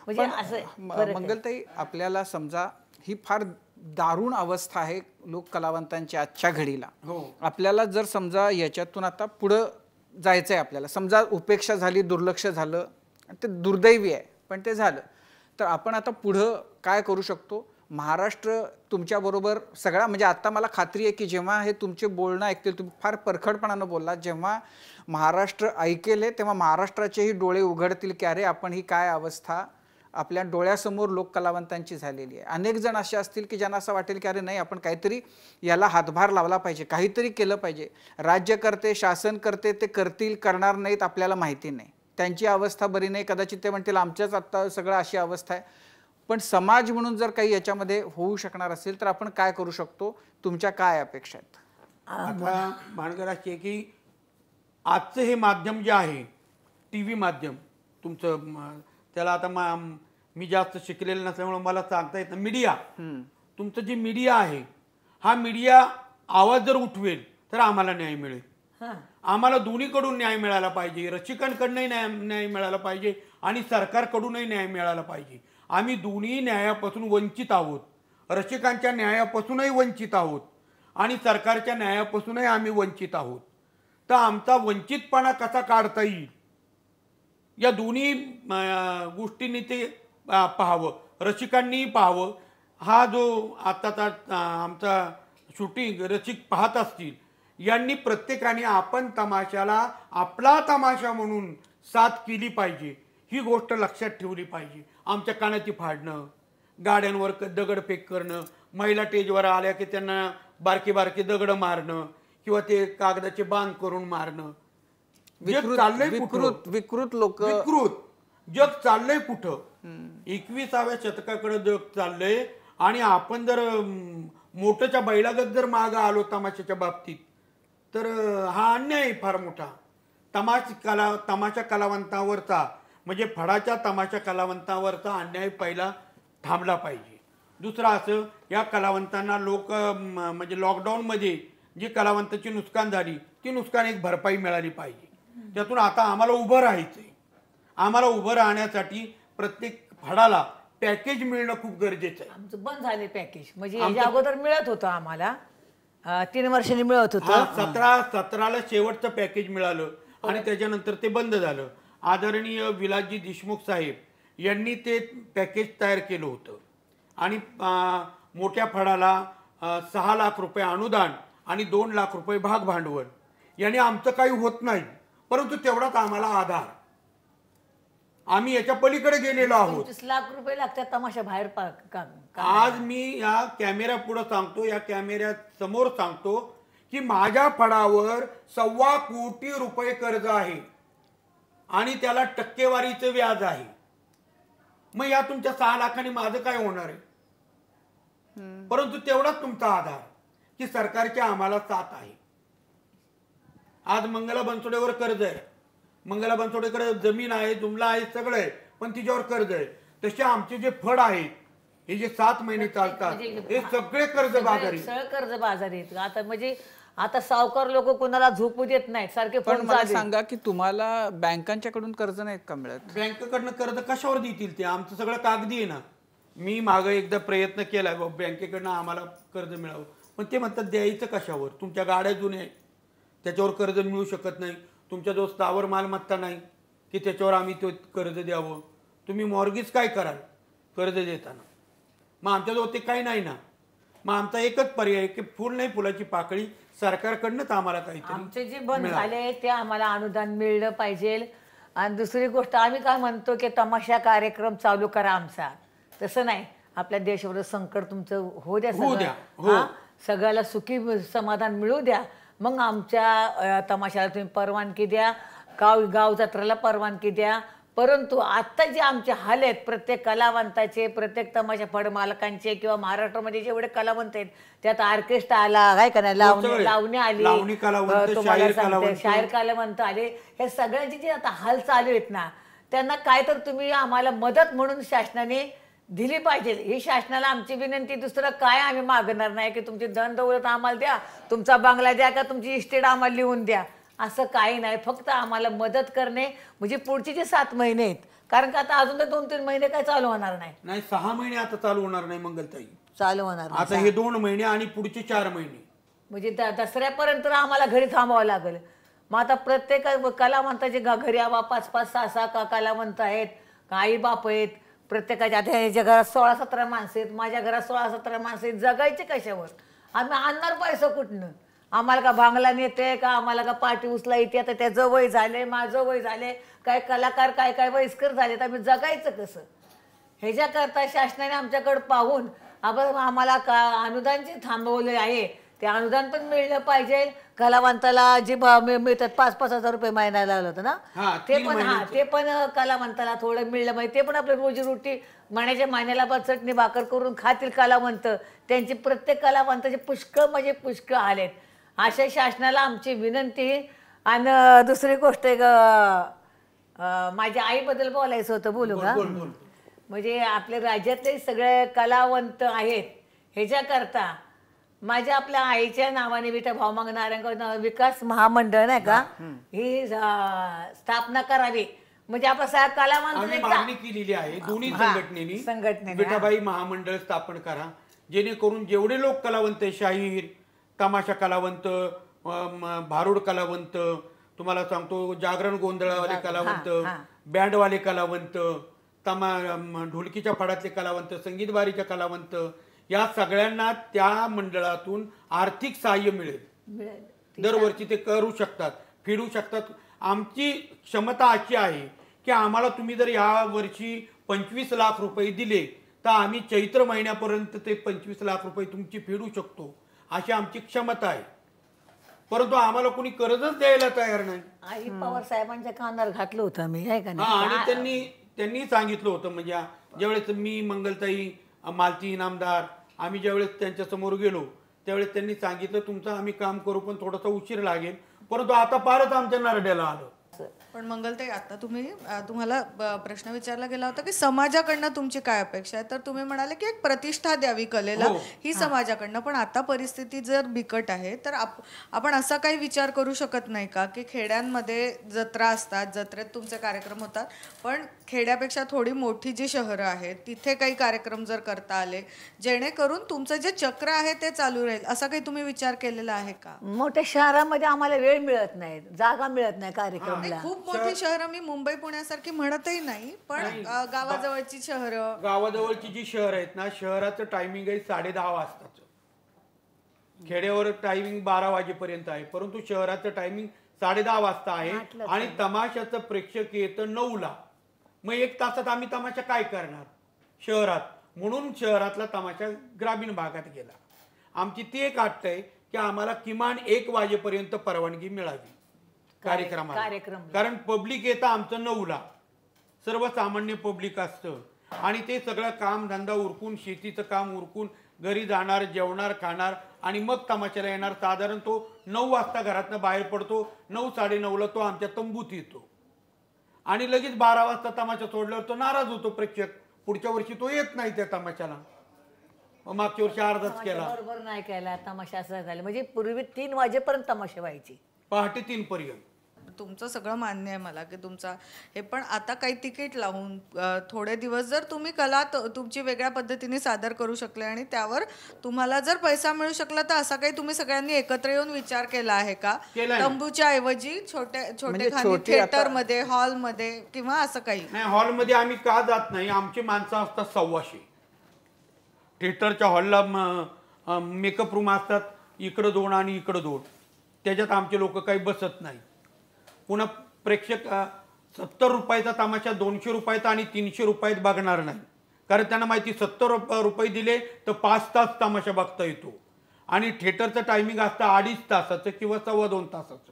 म्हणजे असं फरक आहे. मंगलताई, आपल्याला समजा ही फार दारुण अवस्था आहे लोक कलावंतांची आजच्या घडीला. आपल्याला जर समजा याच्यातून आता पुढं जायचंय, आपल्याला समजा उपेक्षा झाली, दुर्लक्ष झालं, ते दुर्दैवी आहे पण ते झालं, तर आपण आता पुढं काय करू शकतो? महाराष्ट्र तुमच्याबरोबर सगळा, म्हणजे आता मला खात्री आहे की जेव्हा हे तुमचे बोलणं ऐकतील, तुम्ही फार परखडपणानं बोललात, जेव्हा महाराष्ट्र ऐकेल तेव्हा महाराष्ट्राचेही डोळे उघडतील की अरे आपण ही काय अवस्था आपल्या डोळ्यासमोर लोक कलावंतांची झालेली आहे. अनेक जण असे असतील की ज्यांना असं वाटेल की अरे नाही, आपण काहीतरी याला हातभार लावला पाहिजे, काहीतरी केलं पाहिजे. राज्यकर्ते, शासन करते ते करतील, करणार नाहीत आपल्याला माहिती नाही, त्यांची अवस्था बरी नाही, कदाचित ते म्हणतील आमच्याच आत्ता सगळं अशी अवस्था आहे. पण समाज म्हणून जर काही याच्यामध्ये होऊ शकणार असेल तर आपण काय करू शकतो? तुमच्या काय अपेक्षा आहेत? आता भानगड अशी आहे की आजचं हे माध्यम जे आहे, TV माध्यम तुमचं, त्याला आता मी जास्त शिकलेलं नसल्यामुळे मला सांगता येत नाही. मीडिया, तुमचं जे मीडिया आहे, हा मीडिया आवाज जर उठवेल तर आम्हाला न्याय मिळेल. आम्हाला दोन्हीकडून न्याय मिळाला पाहिजे, रसिकांकडूनही न्याय मिळाला पाहिजे आणि सरकारकडूनही न्याय मिळाला पाहिजे. आम्ही दोन्ही न्यायापासून वंचित आहोत. रसिकांच्या न्यायापासूनही वंचित आहोत आणि सरकारच्या न्यायापासूनही आम्ही वंचित आहोत. तर आमचा वंचितपणा कसा काढता येईल या दोन्ही गोष्टींनी ते पाहावं, रसिकांनीही पाहावं. हा जो आत्ताचा आमचा शूटिंग रसिक पाहत असतील, यांनी प्रत्येकाने आपण तमाशाला आपला तमाशा म्हणून साथ केली पाहिजे, ही गोष्ट लक्षात ठेवली पाहिजे. आमच्या कानाची फाडणं, गाड्यांवर दगडफेक करणं, महिला स्टेजवर आल्या की त्यांना बारके बारके दगड मारणं किंवा ते कागदाचे बांध करून मारणं, विकृत लोक, विकृत जग चाललंय कुठं? 21व्या शतकाकडे जग चाललंय आणि आपण जर मोठ्याच्या बैलागत जर मागं आलो तमाशाच्या बाबतीत तर हा अन्याय फार मोठा. तमाशा कलावंतावरचा, म्हणजे फडाच्या तमाशा कलावंतावरचा अन्याय पहिला थांबला पाहिजे. दुसरा असं, या कलावंतांना लोक म्हणजे लॉकडाऊनमध्ये जी कलावंताची नुकसान झाली ती नुकसान एक भरपाई मिळाली पाहिजे. त्यातून आता आम्हाला उभं राहायचंय. आम्हाला उभं राहण्यासाठी प्रत्येक फडाला पॅकेज मिळणं खूप गरजेचं आहे. आमचं बंद झाले पॅकेज, म्हणजे याच्या अगोदर मिळत होतं आम्हाला, 3 वर्षांनी मिळत होतं. 17ला शेवटचं पॅकेज मिळालं आणि त्याच्यानंतर ते बंद झालं. आदरणीय विलासजी देशमुख साहेब यांनी ते पॅकेज तयार केलं होतं आणि मोठ्या फडाला 6 लाख रुपये अनुदान आणि 2 लाख रुपये भाग भांडवल, याने आमचं काही होत नाही, परंतु तेवढाच आम्हाला आधार. आम्ही याच्या पलीकडे गेलेलो आहोत. 25 लाख रुपये लागतात तमाशा बाहेर. आज मी या कॅमेरा पुढे सांगतो, या कॅमेऱ्या समोर सांगतो की माझ्या फडावर 1.25 कोटी रुपये कर्ज आहे आणि त्याला टक्केवारीचं व्याज आहे. मग या तुमच्या 6 लाखांनी माझं काय होणार आहे? परंतु तेवढाच तुमचा आधार की सरकारची आम्हाला साथ आहे. आज मंगला बनसोडेवर कर्ज आहे, मंगला बनसोडेकडे जमीन आहे, जुमला आहे, सगळं आहे, पण तिच्यावर कर्ज आहे. तसे आमचे जे फड आहेत, हे जे 7 महिने चालतात, हे सगळे कर्ज बाजारी, सगळे कर्ज बाजारी आहेत. आता म्हणजे आता सावकार लोक कोणाला झोपू देत नाहीत, सारखे पण फोन मला सांगा की तुम्हाला बँकांच्याकडून कर्ज नाहीत का मिळत? बँकेकडनं कर्ज कशावर देतील? ते आमचं सगळं कागदी आहे ना. मी मागं एकदा प्रयत्न केला बँकेकडनं आम्हाला कर्ज मिळावं, पण ते म्हणतात द्यायचं कशावर? तुमच्या गाड्या जुन्या आहेत, त्याच्यावर कर्ज मिळू शकत नाही. तुमच्याजवळ स्थावर मालमत्ता नाही की त्याच्यावर आम्ही तो कर्ज द्यावं. तुम्ही मॉर्गेज काय कराल कर्ज देताना? मग आमच्याजवळ ते काही नाही ना. मग आमचा एकच पर्याय की फुल नाही फुलाची पाकळी, सरकारकडनंच आम्हाला काहीतरी. आमचे जे बंद झाले ते आम्हाला अनुदान मिळलं पाहिजे. आणि दुसरी गोष्ट, आम्ही काय म्हणतो की तमाशा कार्यक्रम चालू करा आमचा. तसं नाही, आपल्या देशावर संकट तुमचं होऊ द्या, सगळ्याला सुखी समाधान मिळू द्या. मग आमच्या तमाशाला तुम्ही परवानगी द्या, गाव जत्रेला परवानगी द्या. परंतु आता जे आमचे हाल आहेत प्रत्येक कलावंताचे, प्रत्येक तमाशा फड मालकांचे किंवा महाराष्ट्रामध्ये जेवढे कलावंत आहेत, त्यात ऑर्केस्ट्रा आला, काय करा, लावणी आली, तुम्हाला सांगते शायर कलावंत आले, हे सगळ्यांचे जे आता हाल चालू आहेत ना, त्यांना काय तर तुम्ही आम्हाला मदत म्हणून शासनाने दिली पाहिजे. ही शासनाला आमची विनंती. दुसरं काय आम्ही मागणार नाही की तुमची धन दौलत आम्हाला द्या, तुमचा बंगला द्या का तुमची इस्टेट आम्हाला लिहून द्या. असं काही नाही. फक्त आम्हाला मदत करणे म्हणजे पुढचे जे 7 महिने आहेत, कारण का आता अजून तर 2-3 महिने काय चालू होणार नाही. नाही 6 महिने आता चालू होणार नाही मंगलताई. चालू होणार नाही. आता हे 2 महिने आणि पुढचे 4 महिने म्हणजे दसऱ्यापर्यंत आम्हाला घरी थांबावं लागेल. मग आता प्रत्येक कलावंताचे घरी आवा 5-5, 6-6 कलावंत आहेत, आई बाप आहेत प्रत्येकाच्या. आता ह्याच्या घरात 16-17 माणसं आहेत, माझ्या घरात 16-17 माणसं आहेत. जगायचे कशावर? आम्ही आणणार पैसा कुठनं? आम्हाला का भांगला नेते का, आम्हाला का पाठी उचला येते? आता त्याचं वय झाले, माझं वय झाले, काय कलाकार काय काय वयस्कर झाले, तर आम्ही जगायचं कसं? ह्याच्याकरता शासनाने आमच्याकडे पाहून आम्हाला का अनुदान जे थांबवले आहे ते अनुदान पण मिळलं पाहिजे. कलावंताला जे मिळतात 5-5 हजार रुपये महिन्याला आलं होतं ना, ते पण ते पण कलावंताला थोडं मिळलं पाहिजे. ते पण आपली रोजीरोटी महिन्याला पण चटणी भाकर करून खातील कलावंत. त्यांची प्रत्येक कलावंताचे पुष्कळ म्हणजे पुष्कळ आलेत. अशा शासनाला आमची विनंती. आणि दुसरी गोष्ट एक माझ्या आईबद्दल बोलायचं होतं. बोलू का? म्हणजे आपल्या राज्यातले सगळे कलावंत आहेत ह्याच्याकरता माझ्या आपल्या आईच्या नावाने विठा भाऊमांग नारायण विकास महामंडळ नाही का, ही स्थापना करावी. म्हणजे आपला सगळ्या आम्ही मागणी केलेली आहे दोन्ही संघटनेने विठाबाई महामंडळ स्थापन करा, जेणेकरून जेवढे लोक कलावंत, शाहीर, तमाशा कलावंत, भारुड कलावंत, तुम्हाला सांगतो जागरण गोंधळावाले कलावंत, बँडवाले कलावंत, ढोलकीच्या फडातले कलावंत, संगीत बारीच्या कलावंत, या सगळ्यांना त्या मंडळातून आर्थिक सहाय्य मिळेल. दरवर्षी ते करू शकतात, फिरू शकतात. आमची क्षमता अशी आहे की आम्हाला तुम्ही जर या वर्षी 25 लाख रुपये दिले तर आम्ही चैत्र महिन्यापर्यंत ते 25 लाख रुपये तुमची फेडू शकतो, अशी आमची क्षमता आहे. परंतु आम्हाला कोणी कर्जच द्यायला तयार नाही. आई पवार साहेबांच्या कानावर घातलं होतं मी, आहे का नाही? आणि त्यांनी सांगितलं होतं. म्हणजे ज्यावेळेस मी, मंगलताई, मालती इनामदार, आम्ही ज्यावेळेस त्यांच्या समोर गेलो त्यावेळेस त्यांनी सांगितलं तुमचं आम्ही काम करू पण थोडासा उशीर लागेल. परंतु आता फारच आमच्या नरड्याला आलं. पण मंगलताई, आता तुम्हाला प्रश्न विचारला गेला होता की समाजाकडनं तुमची काय अपेक्षा आहे, तर तुम्ही म्हणाले की एक प्रतिष्ठा द्यावी कलेला, ही समाजाकडनं. पण आता परिस्थिती जर बिकट आहे तर आपण असा काही विचार करू शकत नाही का की खेड्यांमध्ये जत्रा असतात, जत्रेत तुमचे कार्यक्रम होतात, पण खेड्यापेक्षा थोडी मोठी जी शहरं आहेत तिथे काही कार्यक्रम जर करता आले जेणेकरून तुमचं जे चक्र आहे ते चालू राहील, असा काही तुम्ही विचार केलेला आहे का? मोठ्या शहरामध्ये आम्हाला वेळ मिळत नाही, जागा मिळत नाही कार्यक्रमाला. खूप मोठी शहरं, मी मुंबई पुण्यासारखी म्हणतही नाही, पण गावाजवळची शहरं, गावाजवळची जी शहर आहेत ना, शहराचं टायमिंग आहे 10:30 वाजताच. खेड्यावर टायमिंग 12 वाजेपर्यंत आहे, परंतु शहराचं टायमिंग 10:30 वाजता आहे. आणि तमाशाचं प्रेक्षक येतं 9ला. मग 1 तासात आम्ही तमाशा काय करणार शहरात? म्हणून शहरातला तमाशा ग्रामीण भागात गेला. आमची ती एक अट आहे की आम्हाला किमान 1 वाजेपर्यंत परवानगी मिळावी कार्यक्रमाला. कारण पब्लिक येतं आमचं 9ला, सर्वसामान्य पब्लिक असतं. आणि ते सगळं काम धंदा उरकून, शेतीचं काम उरकून घरी जाणार, जेवणार, खाणार आणि मग तमाशाला येणार. साधारण तो 9 वाजता घरातनं बाहेर पडतो, 9-9:30ला तो आमच्या तंबूत येतो. आणि लगेच 12 वाजता तमाशा सोडल्यावर तो नाराज होतो प्रेक्षक, पुढच्या वर्षी तो येत नाही त्या तमाशाला. मागच्या वर्षी अर्धाच केला, बरोबर नाही केला तमाशा. असं झालं म्हणजे पूर्वी 3 वाजेपर्यंत तमाशा व्हायची, पहाटे 3 पर्यंत. तुमचं सगळं मान्य आहे मला की तुमचा हे, पण आता काही तिकीट लावून थोडे दिवस जर तुम्ही कला तुमची वेगळ्या पद्धतीने सादर करू शकले आणि त्यावर तुम्हाला जर पैसा मिळू शकला तर असा काही तुम्ही सगळ्यांनी एकत्र येऊन विचार केला आहे का? तंबूच्या ऐवजी छोटे खाली थिएटरमध्ये, हॉलमध्ये किंवा असं काही? नाही, हॉलमध्ये आम्ही का जात नाही. आमची माणसं असतात 125. थिएटरच्या हॉलला मेकअप रूम असतात, इकडं 2 आणि इकडं 2. त्याच्यात आमचे लोक काही बसत नाही. पुन्हा प्रेक्षक 70 रुपयाचा तमाशा 200 रुपयाचा आणि 300 रुपयात बघणार नाही. कारण त्यांना माहिती 70 रुपये दिले तर 5 तास तमाशा बघता येतो. आणि थिएटरचं टायमिंग असतं 2.5 तासाचं किंवा 2.25 तासाचं.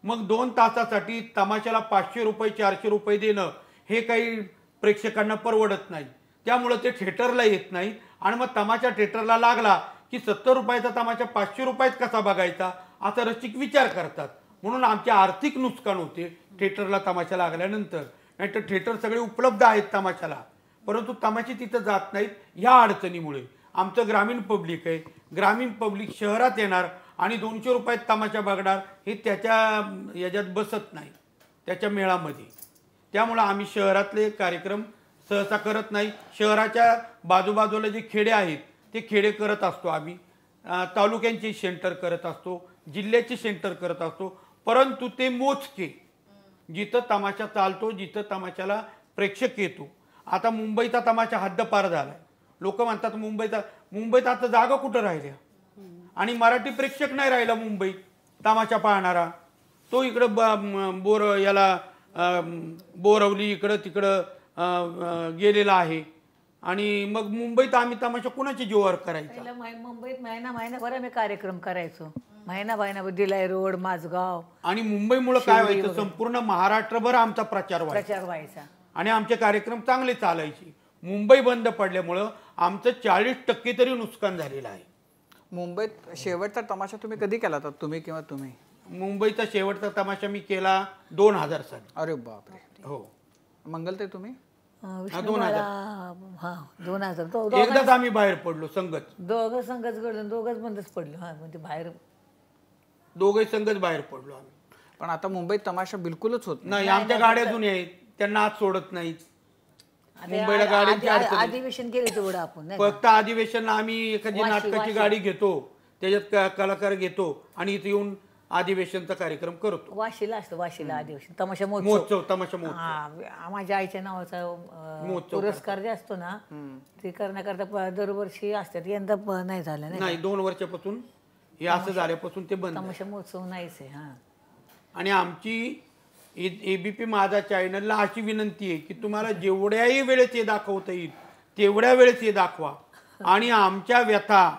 मग 2 तासासाठी तमाशाला 500 रुपये 400 रुपये देणं हे काही प्रेक्षकांना परवडत नाही. त्यामुळं ते थिएटरला येत नाही. आणि मग तमाशा थिएटरला लागला की 70 रुपयाचा तमाशा 500 रुपयात कसा बघायचा असा रसिक विचार करतात. म्हणून आमचे आर्थिक नुकसान होते थिएटरला तमाशा लागल्यानंतर. नाहीतर थिएटर सगळे उपलब्ध आहेत तमाशाला, परंतु तमाशे तिथं जात नाहीत ह्या अडचणीमुळे. आमचं ग्रामीण पब्लिक आहे, ग्रामीण पब्लिक शहरात येणार आणि 200 रुपयात तमाशा बघणार हे त्याच्या याच्यात बसत नाही, त्याच्या मेळामध्ये. त्यामुळं आम्ही शहरातले कार्यक्रम सहसा करत नाही. शहराच्या बाजूबाजूला जे खेडे आहेत ते खेडे करत असतो आम्ही, तालुक्यांचे सेंटर करत असतो, जिल्ह्याचे सेंटर करत असतो, परंतु ते मोजके जिथं तमाशा चालतो, जिथं तमाशाला प्रेक्षक येतो. आता मुंबईचा तमाशा हद्दपार झाला आहे. लोक म्हणतात मुंबईत आता जागा कुठं राहिल्या, आणि मराठी प्रेक्षक नाही राहिला मुंबईत तमाशा पाहणारा. तो इकडं बोरवली इकडं तिकडं गेलेला आहे. आणि मग मुंबईत आम्ही तमाशा कुणाच्या जीवावर करायचा. मुंबईत महिनाभर आम्ही कार्यक्रम करायचो, महिनाभर दिलाय रोड, माझगाव. आणि मुंबईमुळे काय व्हायचं, संपूर्ण महाराष्ट्रभर आमचा प्रचार व्हायचा आणि आमचे कार्यक्रम चांगले चालायचे. मुंबई बंद पडल्यामुळं आमचं 40% तरी नुकसान झालेलं आहे. मुंबईत शेवटचा तमाशा तुम्ही कधी केला होता, तुम्ही किंवा तुम्ही? मुंबईचा शेवटचा तमाशा मी केला 2000 साली. अरे बापरे. हो. मंगलताई तुम्ही? 2000 एकदाच आम्ही बाहेर पडलो संगत, दोघं संघच घडलं, दोघंच बंदच पडलो. म्हणजे बाहेर दोघे संगत बाहेर पडलो आम्ही. पण आता मुंबईत तमाशा बिलकुलच होत नाही. आमच्या गाड्या जुन्या आहेत, त्यांना आत सोडत नाहीत. मुंबईला गाड्यांची अडचण आहे. अधिवेशन केलं तेवढं आपण नाही. फक्त अधिवेशनला आम्ही एखादी नाटकाची गाडी घेतो, त्याच्यात कलाकार घेतो आणि इथे येऊन अधिवेशनचा कार्यक्रम करतो. वाशीला असतं, वाशीला अधिवेशन, तमाशा तमाशा महोत्सव. माझ्या आईच्या नावाचा पुरस्कार जे असतो ना ते करण्याकरता दरवर्षी असतात. यंदा नाही झालं नाही. 2 वर्षापासून हे असं झाल्यापासून ते बंद. तमाशा महोत्सव नाहीच आहे. हा. आणि आमची ABP माझा चॅनलला अशी विनंती आहे की तुम्हाला जेवढ्याही वेळेस हे दाखवता येईल तेवढ्या वेळेस हे दाखवा. आणि आमच्या व्यथा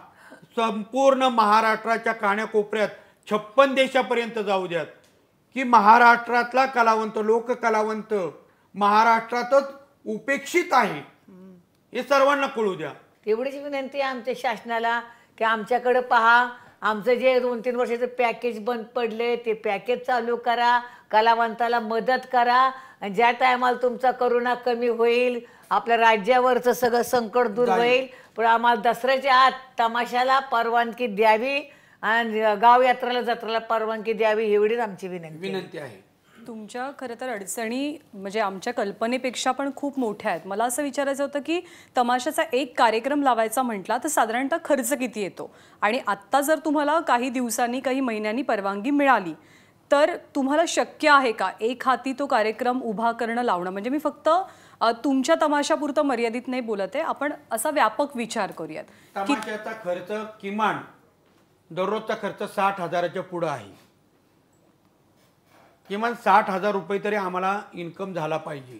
संपूर्ण महाराष्ट्राच्या कानाकोपऱ्यात 56 देशापर्यंत जाऊ द्यात की महाराष्ट्रातला कलावंत, लोककलावंत महाराष्ट्रातच उपेक्षित आहे, हे सर्वांना कळू द्या. एवढीच विनंती आहे आमच्या शासनाला की आमच्याकडे पहा, आमचं जे 2-3 वर्षाचं पॅकेज बंद पडले ते पॅकेज चालू करा, कलावंताला मदत करा. आणि ज्या टायमाला तुमचा करोना कमी होईल, आपल्या राज्यावरचं सगळं संकट दूर होईल, पण आम्हाला दसऱ्याच्या आत तमाशाला परवानगी द्यावी आणि गाव यात्रेला जत्रेला परवानगी द्यावी, एवढीच आमची विनंती आहे. तुमच्या खरं तर अडचणी म्हणजे आमच्या कल्पनेपेक्षा पण खूप मोठ्या आहेत. मला असं विचारायचं होतं की तमाशाचा एक कार्यक्रम लावायचा म्हटला तर साधारणतः खर्च किती येतो, आणि आत्ता जर तुम्हाला काही दिवसांनी काही महिन्यांनी परवानगी मिळाली तर तुम्हाला शक्य आहे का एक हाती तो कार्यक्रम उभा करणं, लावणं? म्हणजे मी फक्त तुमच्या तमाशापुरतं मर्यादित नाही बोलत आहे, आपण असा व्यापक विचार करूयात. तमाशाचा खर्च किमान दररोजचा खर्च 60,000च्या पुढं आहे. किमान 60,000 रुपये तरी आम्हाला इन्कम झाला पाहिजे,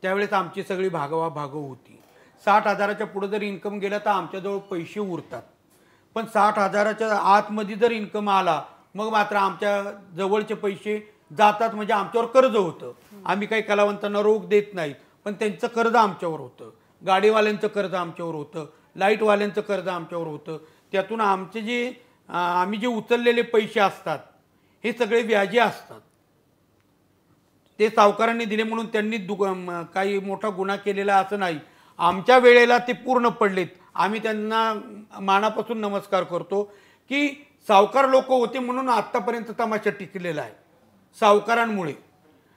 त्यावेळेस आमची सगळी भागवाभागव होती. 60,000च्या पुढं जर इन्कम गेला तर आमच्याजवळ पैसे उरतात. पण 60,000च्या आतमध्ये जर इन्कम आला मग मात्र आमच्या जवळचे पैसे जातात. म्हणजे आमच्यावर कर्ज होतं. आम्ही काही कलावंतांना रोख देत नाहीत, पण त्यांचं कर्ज आमच्यावर होतं, गाडीवाल्यांचं कर्ज आमच्यावर होतं, लाईटवाल्यांचं कर्ज आमच्यावर होतं. त्यातून आम्ही जे उचललेले पैसे असतात हे सगळे व्याजी असतात. ते सावकारांनी दिले म्हणून त्यांनी काही मोठा गुन्हा केलेला असं नाही. आमच्या वेळेला ते पूर्ण पडलेत. आम्ही त्यांना मानापासून नमस्कार करतो की सावकार लोक होते म्हणून आत्तापर्यंत तमाशा टिकलेला आहे, सावकारांमुळे.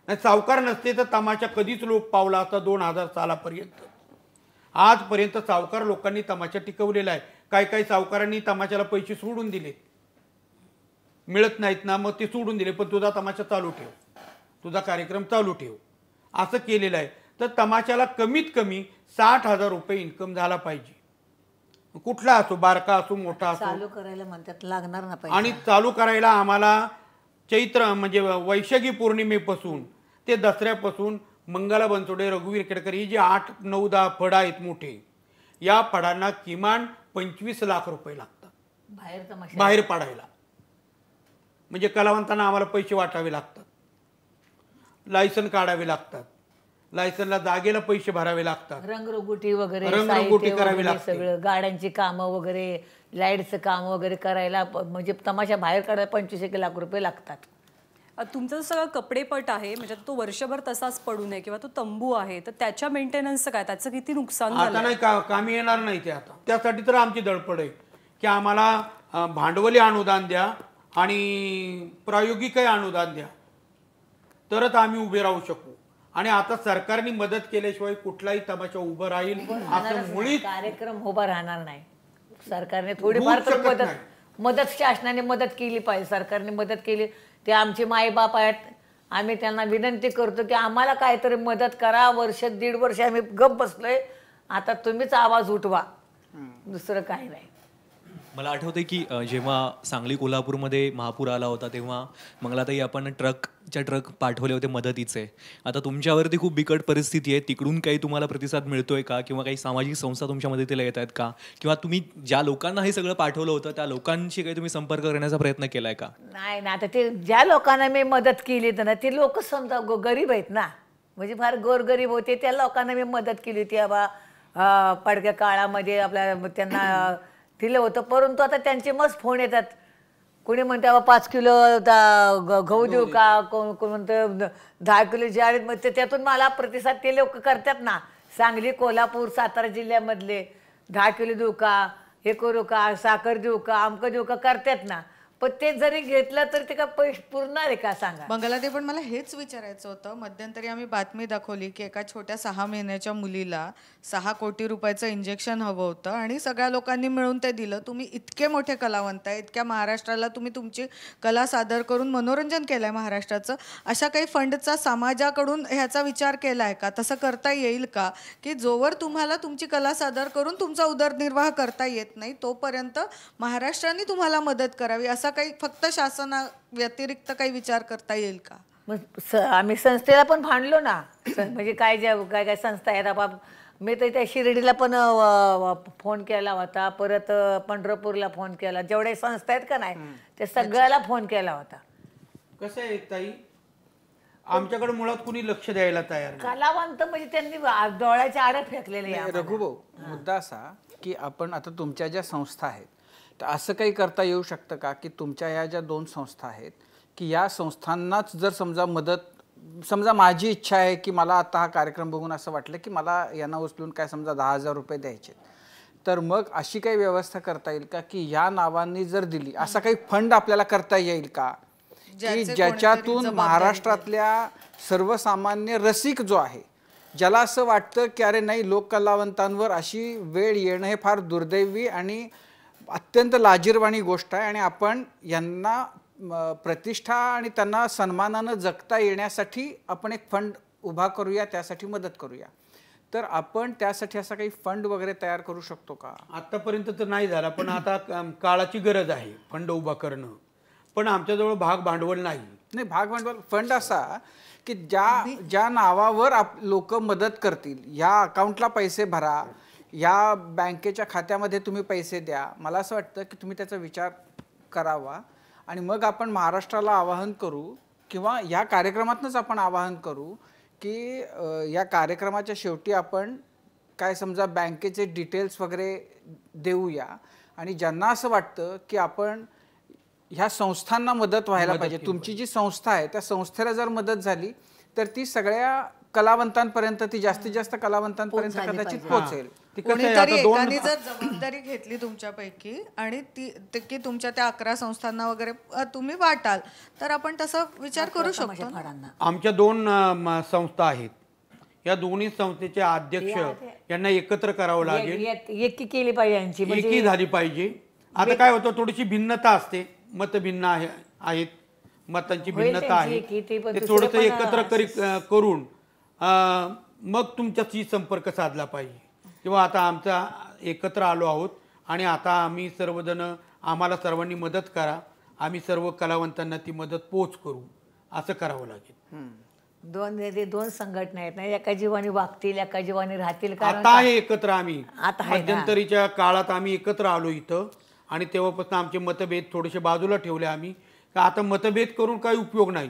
सावकार नसते तर तमाशा कधीच लोप पावला असता 2000 सालापर्यंत. आजपर्यंत सावकार लोकांनी तमाशा टिकवलेला आहे. काही सावकारांनी तमाशाला पैसे सोडून दिले, मिळत नाहीत ना, मग ते सोडून दिले, पण तुझा तमाशा चालू ठेव, तुझा कार्यक्रम चालू ठेव, असं केलेलं आहे. तर तमाशाला कमीत कमी 60,000 रुपये इन्कम झाला पाहिजे. कुठला असो, बारका असो, मोठा असो. चालू करायला म्हणतात लागणार ना. आणि चालू करायला आम्हाला चैत्र म्हणजे वैशाखी पौर्णिमेपासून ते दसऱ्यापासून मंगला बनसोडे, रघुवीर केडकर ही जी 8, 9, 10 फड आहेत मोठे, या फडांना किमान 25 लाख रुपये लागतात बाहेर पाडायला. म्हणजे कलावंतांना आम्हाला पैसे वाटावे लागतात, लायसन काढावे लागतात, लायसनला जागेला पैसे भरावे लागतात, रंगरंगोटी वगैरे रंगरंगोटी करावी लागते, सगळं गाड्यांची कामं वगैरे, लाईटचं काम वगैरे करायला, म्हणजे तमाशा बाहेर काढायला 25 लाख रुपये लागतात. तुमचं सगळं कपडेपट आहे म्हणजे तो वर्षभर तसाच पडू नये, किंवा तो तंबू आहे तर त्याच्या मेंटेनन्सचं काय, त्याचं किती नुकसान झालं? आता नाही कामी येणार नाही ते. आता त्यासाठी तर आमची धडपड आहे की आम्हाला भांडवली अनुदान द्या आणि प्रायोगिकही अनुदान द्या, तरच आम्ही उभे राहू शकू. आणि आता सरकारने मदत केल्याशिवाय कुठलाही तमाशा उभं राहील असं मुळीच कार्यक्रम उभा राहणार नाही. सरकारने थोडीफार तर शकत मदत नाही. मदत शासनाने मदत केली पाहिजे. सरकारने मदत केली. ते आमचे मायबाप आहेत, आम्ही त्यांना विनंती करतो की आम्हाला काहीतरी मदत करा. वर्ष दीड वर्ष आम्ही गप बसलोय, आता तुम्हीच आवाज उठवा, दुसरं काही नाही. मला आठवते की जेव्हा सांगली कोल्हापूरमध्ये महापूर आला होता तेव्हा मंगलाताई आपण ट्रक पाठवले होते मदतीचे. आता तुमच्यावरती खूप बिकट परिस्थिती आहे, तिकडून काही तुम्हाला प्रतिसाद मिळतोय का, किंवा काही सामाजिक संस्था तुमच्या मदतीला येत आहेत का, किंवा तुम्ही ज्या लोकांना हे सगळं पाठवलं होतं त्या लोकांशी काही तुम्ही संपर्क करण्याचा प्रयत्न केलाय का? नाही ना, आता ते ज्या लोकांना मी मदत केली तर ना ते लोक समजा गरीब आहेत ना, म्हणजे फार गोरगरीब होते, त्या लोकांना मी मदत केली होती. पडक्या काळामध्ये आपल्या त्यांना दिलं होतं. परंतु आता त्यांचे मस्त फोन येतात. कोणी म्हणते 5 किलो गहू देऊ का, कोण म्हणतं 10 किलो ज्वारी. मग त्यातून मला प्रतिसाद ते लोक करतात ना. सांगली, कोल्हापूर, सातारा जिल्ह्यामधले 10 किलो देऊ का, हे करू का, साखर देऊ का, आमकं देऊ का करतात ना. पण ते जरी घेतलं तर ते का पैसे पुरणार आहे का सांगा. बंगालाते, पण मला हेच विचारायचं होतं. मध्यंतरी आम्ही बातमी दाखवली की एका छोट्या 6 महिन्याच्या मुलीला 6 कोटी रुपयाचं इंजेक्शन हवं होतं आणि सगळ्या लोकांनी मिळून ते दिलं. तुम्ही इतके मोठे कलावंत आहे, इतक्या महाराष्ट्राला तुम्ही तुमची कला सादर करून मनोरंजन केलं आहे महाराष्ट्राचं. अशा काही फंडचा समाजाकडून ह्याचा विचार केला आहे का? तसं करता येईल का की जोवर तुम्हाला तुमची कला सादर करून तुमचा उदरनिर्वाह करता येत नाही तोपर्यंत महाराष्ट्राने तुम्हाला मदत करावी, असा काही फक्त शासना व्यतिरिक्त काही विचार करता येईल का? मग आम्ही संस्थेला पण भांडलो ना. म्हणजे काय काय संस्था आहेत. मी तर त्या शिर्डीला पण फोन केला होता, परत पंढरपूरला फोन केला. जेवढे संस्था आहेत का नाही ते सगळ्याला फोन केला होता. कसं आहे ताई, आमच्याकडे मुळात कुणी लक्ष द्यायला तयार नाही. कलावंत म्हणजे त्यांनी डोळ्याच्या आड फेकलेले आहे. रघुभाऊ, मुद्दा असा की आपण आता तुमच्या ज्या संस्था आहेत तर असं काही करता येऊ शकतं का की तुमच्या ह्या ज्या 2 संस्था आहेत की या संस्थांनाच जर समजा समजा माझी इच्छा आहे की मला आता हा कार्यक्रम बघून असं वाटलं की मला यांना उचलून काय समजा 10,000 रुपये द्यायचे, तर मग अशी काही व्यवस्था करता येईल का की या नावांनी जर दिली, असा काही फंड आपल्याला करता येईल का की ज्याच्यातून महाराष्ट्रातल्या सर्वसामान्य रसिक जो आहे, ज्याला असं वाटतं की अरे नाही, लोक कलावंतांवर अशी वेळ येणं हे फार दुर्दैवी आणि अत्यंत लाजिरवाणी गोष्ट आहे आणि आपण यांना प्रतिष्ठा आणि त्यांना सन्मानानं जगता येण्यासाठी आपण एक फंड उभा करूया, त्यासाठी मदत करूया, तर आपण त्यासाठी असा काही फंड वगैरे तयार करू शकतो का? आतापर्यंत तर नाही झाला, पण आता काळाची गरज आहे फंड उभा करणं. पण आमच्याजवळ भांडवल नाही. भांडवल फंड असा की ज्या नावावर लोक मदत करतील, या अकाउंटला पैसे भरा, या बँकेच्या खात्यामध्ये तुम्ही पैसे द्या. मला असं वाटतं की तुम्ही त्याचा विचार करावा आणि मग आपण महाराष्ट्राला आवाहन करू किंवा या कार्यक्रमातूनच आपण आवाहन करू की या कार्यक्रमाच्या शेवटी आपण काय समजा बँकेचे डिटेल्स वगैरे देऊया आणि ज्यांना असं वाटतं की आपण ह्या संस्थांना मदत व्हायला पाहिजे, तुमची जी संस्था आहे त्या संस्थेला जर मदत झाली तर ती सगळ्या कलावंतांपर्यंत, ती जास्तीत जास्त कलावंतांपर्यंत कदाचित पोहोचेल. कोणीतरी एकाने जर जबाबदारी घेतली तुमच्यापैकी आणि की तुमच्या त्या 11 संस्थांना वगैरे तुम्ही वाटाल, तर आपण तसा विचार करू शकतो. आमच्या 2 संस्था आहेत, या दोन्ही संस्थेचे अध्यक्ष यांना एकत्र करावं लागेल, एकी केली पाहिजे यांची, एकी झाली पाहिजे. आता काय होतं, थोडीशी भिन्नता असते, मत भिन्न आहेत, मतांची भिन्नता आहे, ते थोडंसं एकत्र करून मग तुमच्याशी संपर्क साधला पाहिजे. किंवा आता आमचा एकत्र आलो आहोत आणि आता आम्ही सर्वजण, आम्हाला सर्वांनी मदत करा, आम्ही सर्व कलावंतांना ती मदत पोच करू, असं करावं लागेल. दोन संघटना आहेत ना, एका जीवाने वागतील, एका जीवाने राहतील. आता आहे एकत्र आम्ही, मध्यंतरीच्या काळात आम्ही एकत्र आलो इथं आणि तेव्हापासून आमचे मतभेद थोडेसे बाजूला ठेवले आम्ही. का आता मतभेद करून काही उपयोग नाही.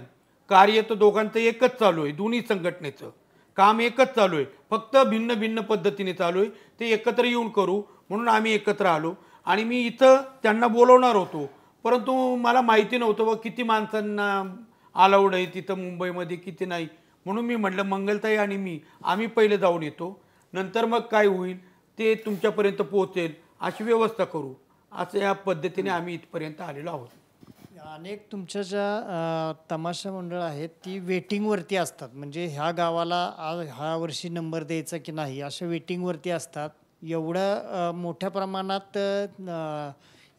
कार्य तर दोघांचं एकच चालू आहे, दोन्ही संघटनेचं काम एकच चालू आहे, फक्त भिन्न भिन्न पद्धतीने चालू आहे. ते एकत्र येऊन करू म्हणून आम्ही एकत्र आलो. आणि मी इथं त्यांना बोलवणार होतो, परंतु मला माहिती नव्हतं व किती माणसांना अलाउड आहे तिथं मुंबईमध्ये, किती नाही. म्हणून मी म्हटलं मंगलताई आणि आम्ही पहिले जाऊन येतो, नंतर मग काय होईल ते तुमच्यापर्यंत पोहोचेल अशी व्यवस्था करू, असं या पद्धतीने आम्ही इथपर्यंत आलेलो आहोत. अनेक तुमच्या ज्या तमाशा मंडळ आहेत ती वेटिंगवरती असतात, म्हणजे ह्या गावाला ह्या वर्षी नंबर द्यायचा की नाही अशा वेटिंगवरती असतात. एवढ्या मोठ्या प्रमाणात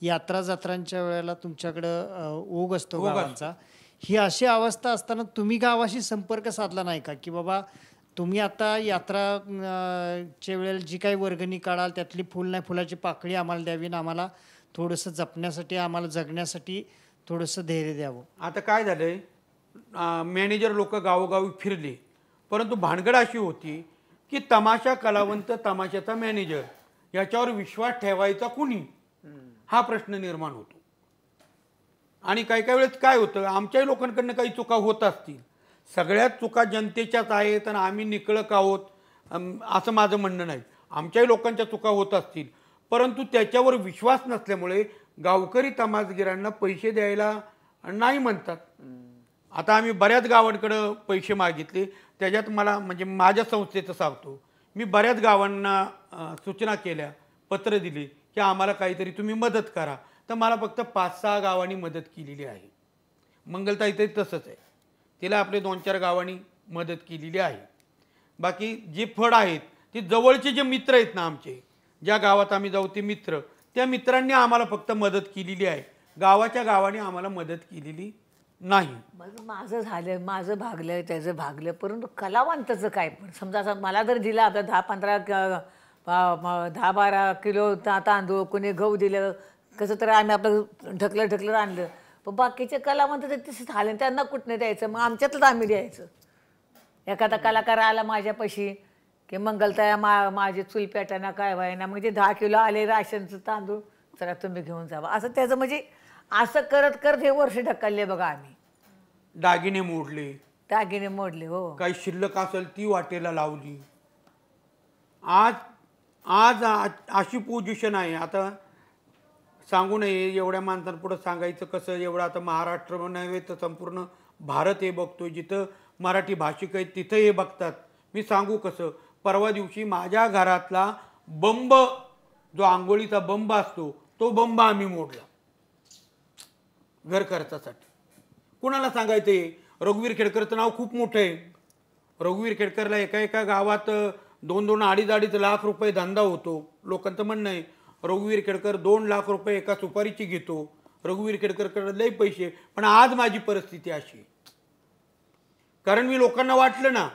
यात्रा जत्रांच्या वेळेला तुमच्याकडं ओघ असतो गावांचा. ही अशी अवस्था असताना तुम्ही गावाशी संपर्क साधला नाही का, की बाबा तुम्ही आता यात्रा च्या वेळेला जी काही वर्गणी काढाल त्यातली फुल नाही फुलाची पाकळी आम्हाला द्यावी ना, आम्हाला थोडंसं जपण्यासाठी आम्हाला जगण्यासाठी थोडंसं धैर्य द्यावं. आता काय झालंय, मॅनेजर लोक गावोगावी फिरले, परंतु भानगड अशी होती की तमाशा कलावंत तमाशाचा मॅनेजर याच्यावर विश्वास ठेवायचा कुणी, हा प्रश्न निर्माण होतो. आणि काही काही वेळेस काय होतं, आमच्याही लोकांकडनं काही चुका होत असतील, सगळ्याच चुका जनतेच्याच आहेत आणि आम्ही निकळक आहोत असं माझं म्हणणं नाही. आमच्याही लोकांच्या चुका होत असतील, परंतु त्याच्यावर विश्वास नसल्यामुळे गावकरी तमासगिरांना पैसे द्यायला नाही म्हणतात. आता आम्ही बऱ्याच गावांकडं पैसे मागितले, त्याच्यात मला म्हणजे माझ्या संस्थेचं सांगतो, मी बऱ्याच गावांना सूचना केल्या, पत्र दिली की आम्हाला काहीतरी तुम्ही मदत करा, तर मला फक्त 5-6 गावांनी मदत केलेली आहे. मंगलताई तरी तसंच आहे, तिला आपले 2-4 गावांनी मदत केलेली आहे. बाकी जे फड आहेत ते जवळचे जे मित्र आहेत ना आमचे, ज्या गावात आम्ही जाऊ ते मित्र, त्या मित्रांनी आम्हाला फक्त मदत केलेली आहे, गावाच्या गावाने आम्हाला मदत केलेली नाही. माझं झालं, माझं भागलं, त्याचं भागलं, परंतु कलावंताचं काय? पण समजा असं मला जर दिला आपला 10-12 किलो तांदूळ, कोणी गहू दिलं, कसं तर आम्ही आपलं ढकलत आणलं, पण बाकीचे कलावंत तर तसेच झाले, त्यांना कुठनं द्यायचं? मग आमच्यातच आम्ही द्यायचं. एखादा कलाकार आला माझ्यापाशी की मंगलताया माझे चूल पेटाना काय व्हायना, म्हणजे 10 किलो आले राशनचं तांदूळ, चला तुम्ही घेऊन जावा, असं त्याचं म्हणजे असं करत करत हे वर्ष ढकलले बघा आम्ही. दागिने मोडले, दागिने मोडले, हो, काही शिल्लक असेल ती वाटेला लावली. आज अशी पोझिशन आहे, आता सांगू नये एवढ्या माणसांपुढं सांगायचं कसं, एवढं आता महाराष्ट्र नव्हे तर संपूर्ण भारत हे बघतोय, जिथं मराठी भाषिक आहेत तिथं हे बघतात. मी सांगू कसं, परवा दिवशी माझ्या घरातला बंब, जो आंघोळीचा बंब असतो, तो बंब आम्ही मोडला घर खर्चासाठी. कुणाला सांगायचं आहे? रघुवीर खेडकरचं नाव खूप मोठं आहे. रघुवीर खेडकरला एका गावात 2-2, 2.5 लाख रुपये धंदा होतो. लोकांचं म्हणणं आहे रघुवीर खेडकर 2 लाख रुपये एका सुपारीची घेतो, रघुवीर खेडकरकडे लई पैसे. पण आज माझी परिस्थिती अशी, कारण मी लोकांना वाटलं ना,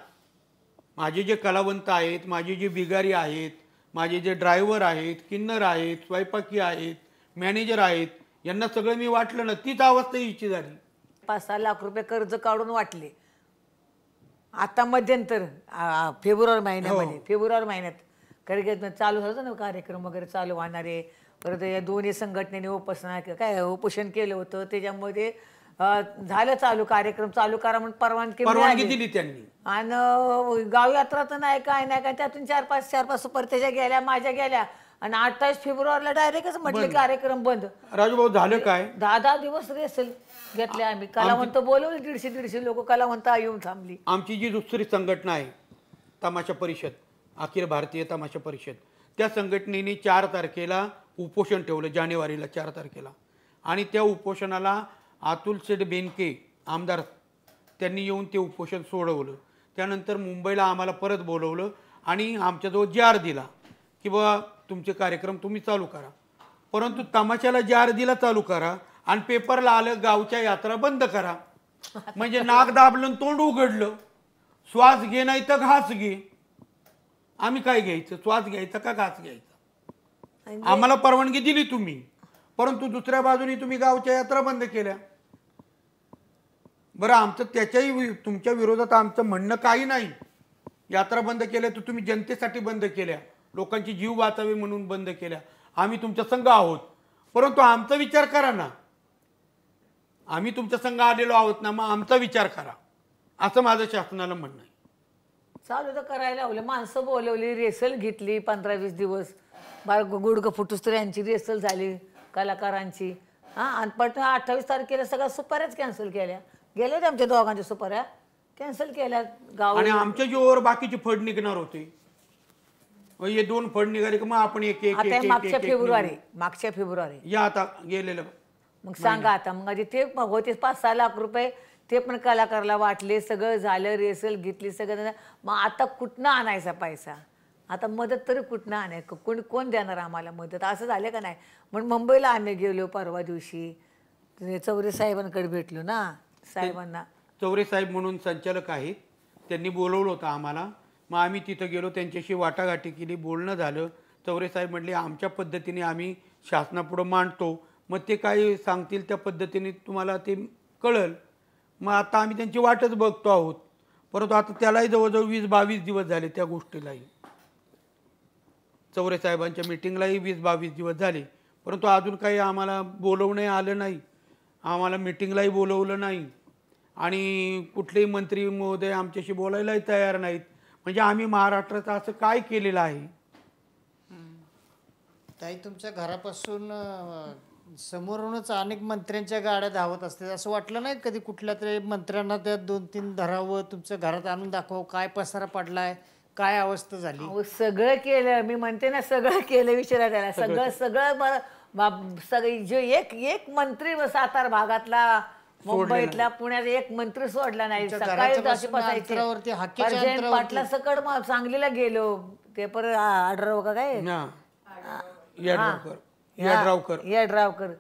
माझे जे कलावंत आहेत, माझे जे बिगारी आहेत, माझे जे ड्रायव्हर आहेत, किन्नर आहेत, स्वयंपाकी आहेत, मॅनेजर आहेत, यांना सगळं मी वाटलं ना, तीच अवस्था हिची झाली. 5-6 लाख रुपये कर्ज काढून वाटले. आता मध्यंतर फेब्रुवारी महिन्यात कारण चालू होतं ना कार्यक्रम वगैरे चालू होणारे. परत या दोन्ही संघटनेने उपोषण केलं होतं, त्याच्यामध्ये झालं चालू, कार्यक्रम चालू करा म्हणून परवानगी दिली त्यांनी. आणि गाव यात्रा तर नाही काय त्यातून 4-5 सुपर त्याच्या गेल्या, माझ्या गेल्या, आणि 28 फेब्रुवारीला डायरेक्टच म्हटले कार्यक्रम बंद. राजूभाऊ झालं काय, 10 दिवस रेसल घेतले आम्ही, कलावंत बोलवले, 150 लोक कलावंत येऊन थांबली. आमची जी दुसरी संघटना आहे तमाशा परिषद, अखिल भारतीय तमाशा परिषद, त्या संघटनेने 4 तारखेला उपोषण ठेवलं, जानेवारीला 4 तारखेला. आणि त्या उपोषणाला अतुल शेठ बेनके आमदार त्यांनी येऊन ते उपोषण सोडवलं. त्यानंतर मुंबईला आम्हाला परत बोलवलं आणि आमच्याजवळ जार दिला की बाबा तुमचे कार्यक्रम तुम्ही चालू करा. परंतु तमाशाला जार दिला चालू करा आणि पेपरला आलं गावच्या यात्रा बंद करा. म्हणजे नाक दाबलं, तोंड उघडलं, श्वास घे नाही तर घास घे. आम्ही काय घ्यायचं, श्वास घ्यायचा का घास घ्यायचा? आम्हाला परवानगी दिली तुम्ही, परंतु दुसऱ्या बाजूने तुम्ही गावच्या यात्रा बंद केल्या. बरं, आमचं त्याच्याही तुमच्या विरोधात आमचं म्हणणं काही नाही. यात्रा बंद केल्या तर तुम्ही जनतेसाठी बंद केल्या, लोकांची जीव वाचावे म्हणून बंद केल्या. आम्ही तुमच्या संघ आहोत, परंतु आमचा विचार करा ना. आम्ही तुमच्या संघ आलेलो आहोत ना, मग आमचा विचार करा, असं माझं शासनाला म्हणणं आहे. चालू तर करायला लावलं, माणसं बोलवली, रेसल घेतली 15-20 दिवस, गुडघं फुटूस तर यांची रेसल झाली कलाकारांची. आणि पण 28 तारखेला सगळ्या सुपाऱ्याच कॅन्सल केल्या. गेले होते आमच्या दोघांच्या सुपाऱ्या कॅन्सल केल्या गाव. आणि आमच्या जीवावर बाकीचे फड निघणार होते. हे 2 फंड निघाले की मग आपण एक एक आता एक- हे एक- मागच्या एक- एक फेब्रुवारी निवडू. मागच्या फेब्रुवारी या आता गेलेलं मग सांगा आता मग आधी ते होते 5-6 लाख रुपये ते पण कलाकारला वाटले सगळं झालं रेसल घेतली सगळं झालं. मग आता कुठनं आणायचा पैसा आता मदत तरी कुठनं आणायचं कोण देणार आम्हाला मदत असं झालं का नाही. म्हणून मुंबईला आम्ही गेलो परवा दिवशी चौरे साहेबांकडे भेटलो ना साहेबांना. चौरे साहेब म्हणून संचालक आहेत त्यांनी बोलवलं होतं आम्हाला. मग आम्ही तिथं गेलो त्यांच्याशी वाटाघाटी केली बोलणं झालं. चौरे साहेब म्हटले आमच्या पद्धतीने आम्ही शासनापुढं मांडतो मग ते काय सांगतील त्या पद्धतीने तुम्हाला ते कळल. मग आता आम्ही त्यांची वाटच बघतो आहोत. परंतु आता त्यालाही जवळजवळ 20-22 दिवस झाले त्या गोष्टीलाही. चौरे साहेबांच्या मिटिंगलाही 20-22 दिवस झाले परंतु अजून काही आम्हाला बोलवणे आलं नाही. आम्हाला मिटिंगलाही बोलवलं नाही आणि कुठलेही मंत्री महोदय आमच्याशी बोलायलाही तयार नाहीत. म्हणजे आम्ही महाराष्ट्राचं असं काय केलेलं आहे. ताई तुमच्या घरापासून समोरूनच अनेक मंत्र्यांच्या गाड्या धावत असतात असं वाटलं नाही कधी कुठल्या तरी मंत्र्यांना त्या 2-3 धरावं तुमच्या घरात आणून दाखवावं काय पसारा पडलाय काय अवस्था झाली. अहो सगळं केलं मी म्हणते ना सगळं केलं विचारा त्याला सगळं सगळी जो एक मंत्री सातारा भागातला मुंबईतला पुण्यात एक मंत्री सोडला नाही. सकाळी अशी अंतरावरती हाकेच्या बसायचे पाटला सकड सांगलीला गेलो ते परत आढराव का काय यड्रावकर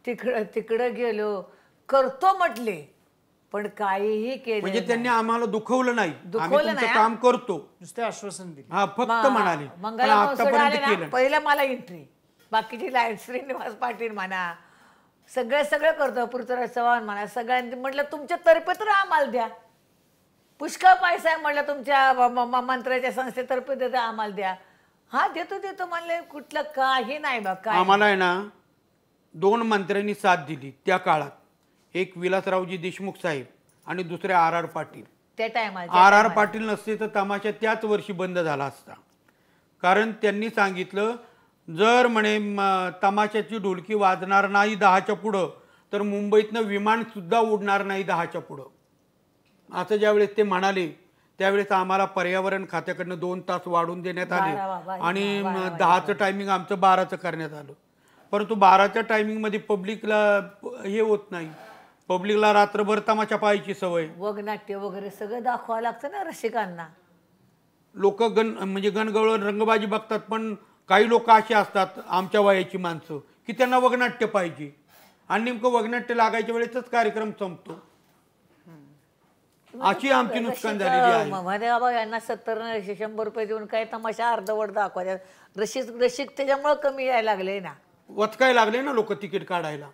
तिकडं गेलो करतो म्हटले पण काहीही केलं म्हणजे त्यांनी आम्हाला दुखवलं नाही. आम्ही तुमचं काम करतो नुसते आश्वासन दिले. हा फक्त म्हणाले पण मंगला आतापर्यंत केलं. पहिला मला एंट्री बाकीची लाईट श्रीनिवास पाटील म्हणा सगळं करतो पृथ्वीराज चव्हाण म्हणा सगळ्यांनी म्हटलं तुमच्या तर्फे तर आम्हाला द्या पुष्कळ पैसा आहे म्हटलं तुमच्या मंत्र्याच्या संस्थेतर्फे देता आम्हाला द्या. हा देतो म्हणले कुठलं काही नाही बघ काय. आम्हाला आहे ना 2 मंत्र्यांनी साथ दिली त्या काळात. एक विलासरावजी देशमुख साहेब आणि दुसरे RR पाटील. त्या टायमाला RR पाटील नसते तर तमाशा त्याच वर्षी बंद झाला असता. कारण त्यांनी सांगितलं जर म्हणे तमाशाची ढोलकी वाजणार नाही 10च्या पुढं तर मुंबईतनं विमान सुद्धा उडणार नाही 10च्या पुढं. असं ज्यावेळेस ते म्हणाले त्यावेळेस आम्हाला पर्यावरण खात्याकडनं 2 तास वाढून देण्यात आले आणि 10चं टायमिंग आमचं 12चं करण्यात आलं. परंतु 12च्या टायमिंगमध्ये पब्लिकला हे होत नाही. पब्लिकला रात्रभर तमाशा पाहायची सवय. वगनाट्य वगैरे सगळं दाखवावं लागतं ना रसिकांना. लोक म्हणजे गणगवळण रंगबाजी बघतात पण काही लोक असे असतात आमच्या वयाची माणसं की त्यांना वगनाट्य पाहिजे आणि नेमकं वगनाट्य लागायच्या वेळेसच कार्यक्रम संपतो. अशी आमची नुकसान झालेली आहे. मध्ये बाबा यांना 70-100 रुपये देऊन काय तमाशा अर्धवट दाखवा रसिक त्याच्यामुळे कमी यायला लागले ना वचकाय लागले ना लोक तिकीट काढायला.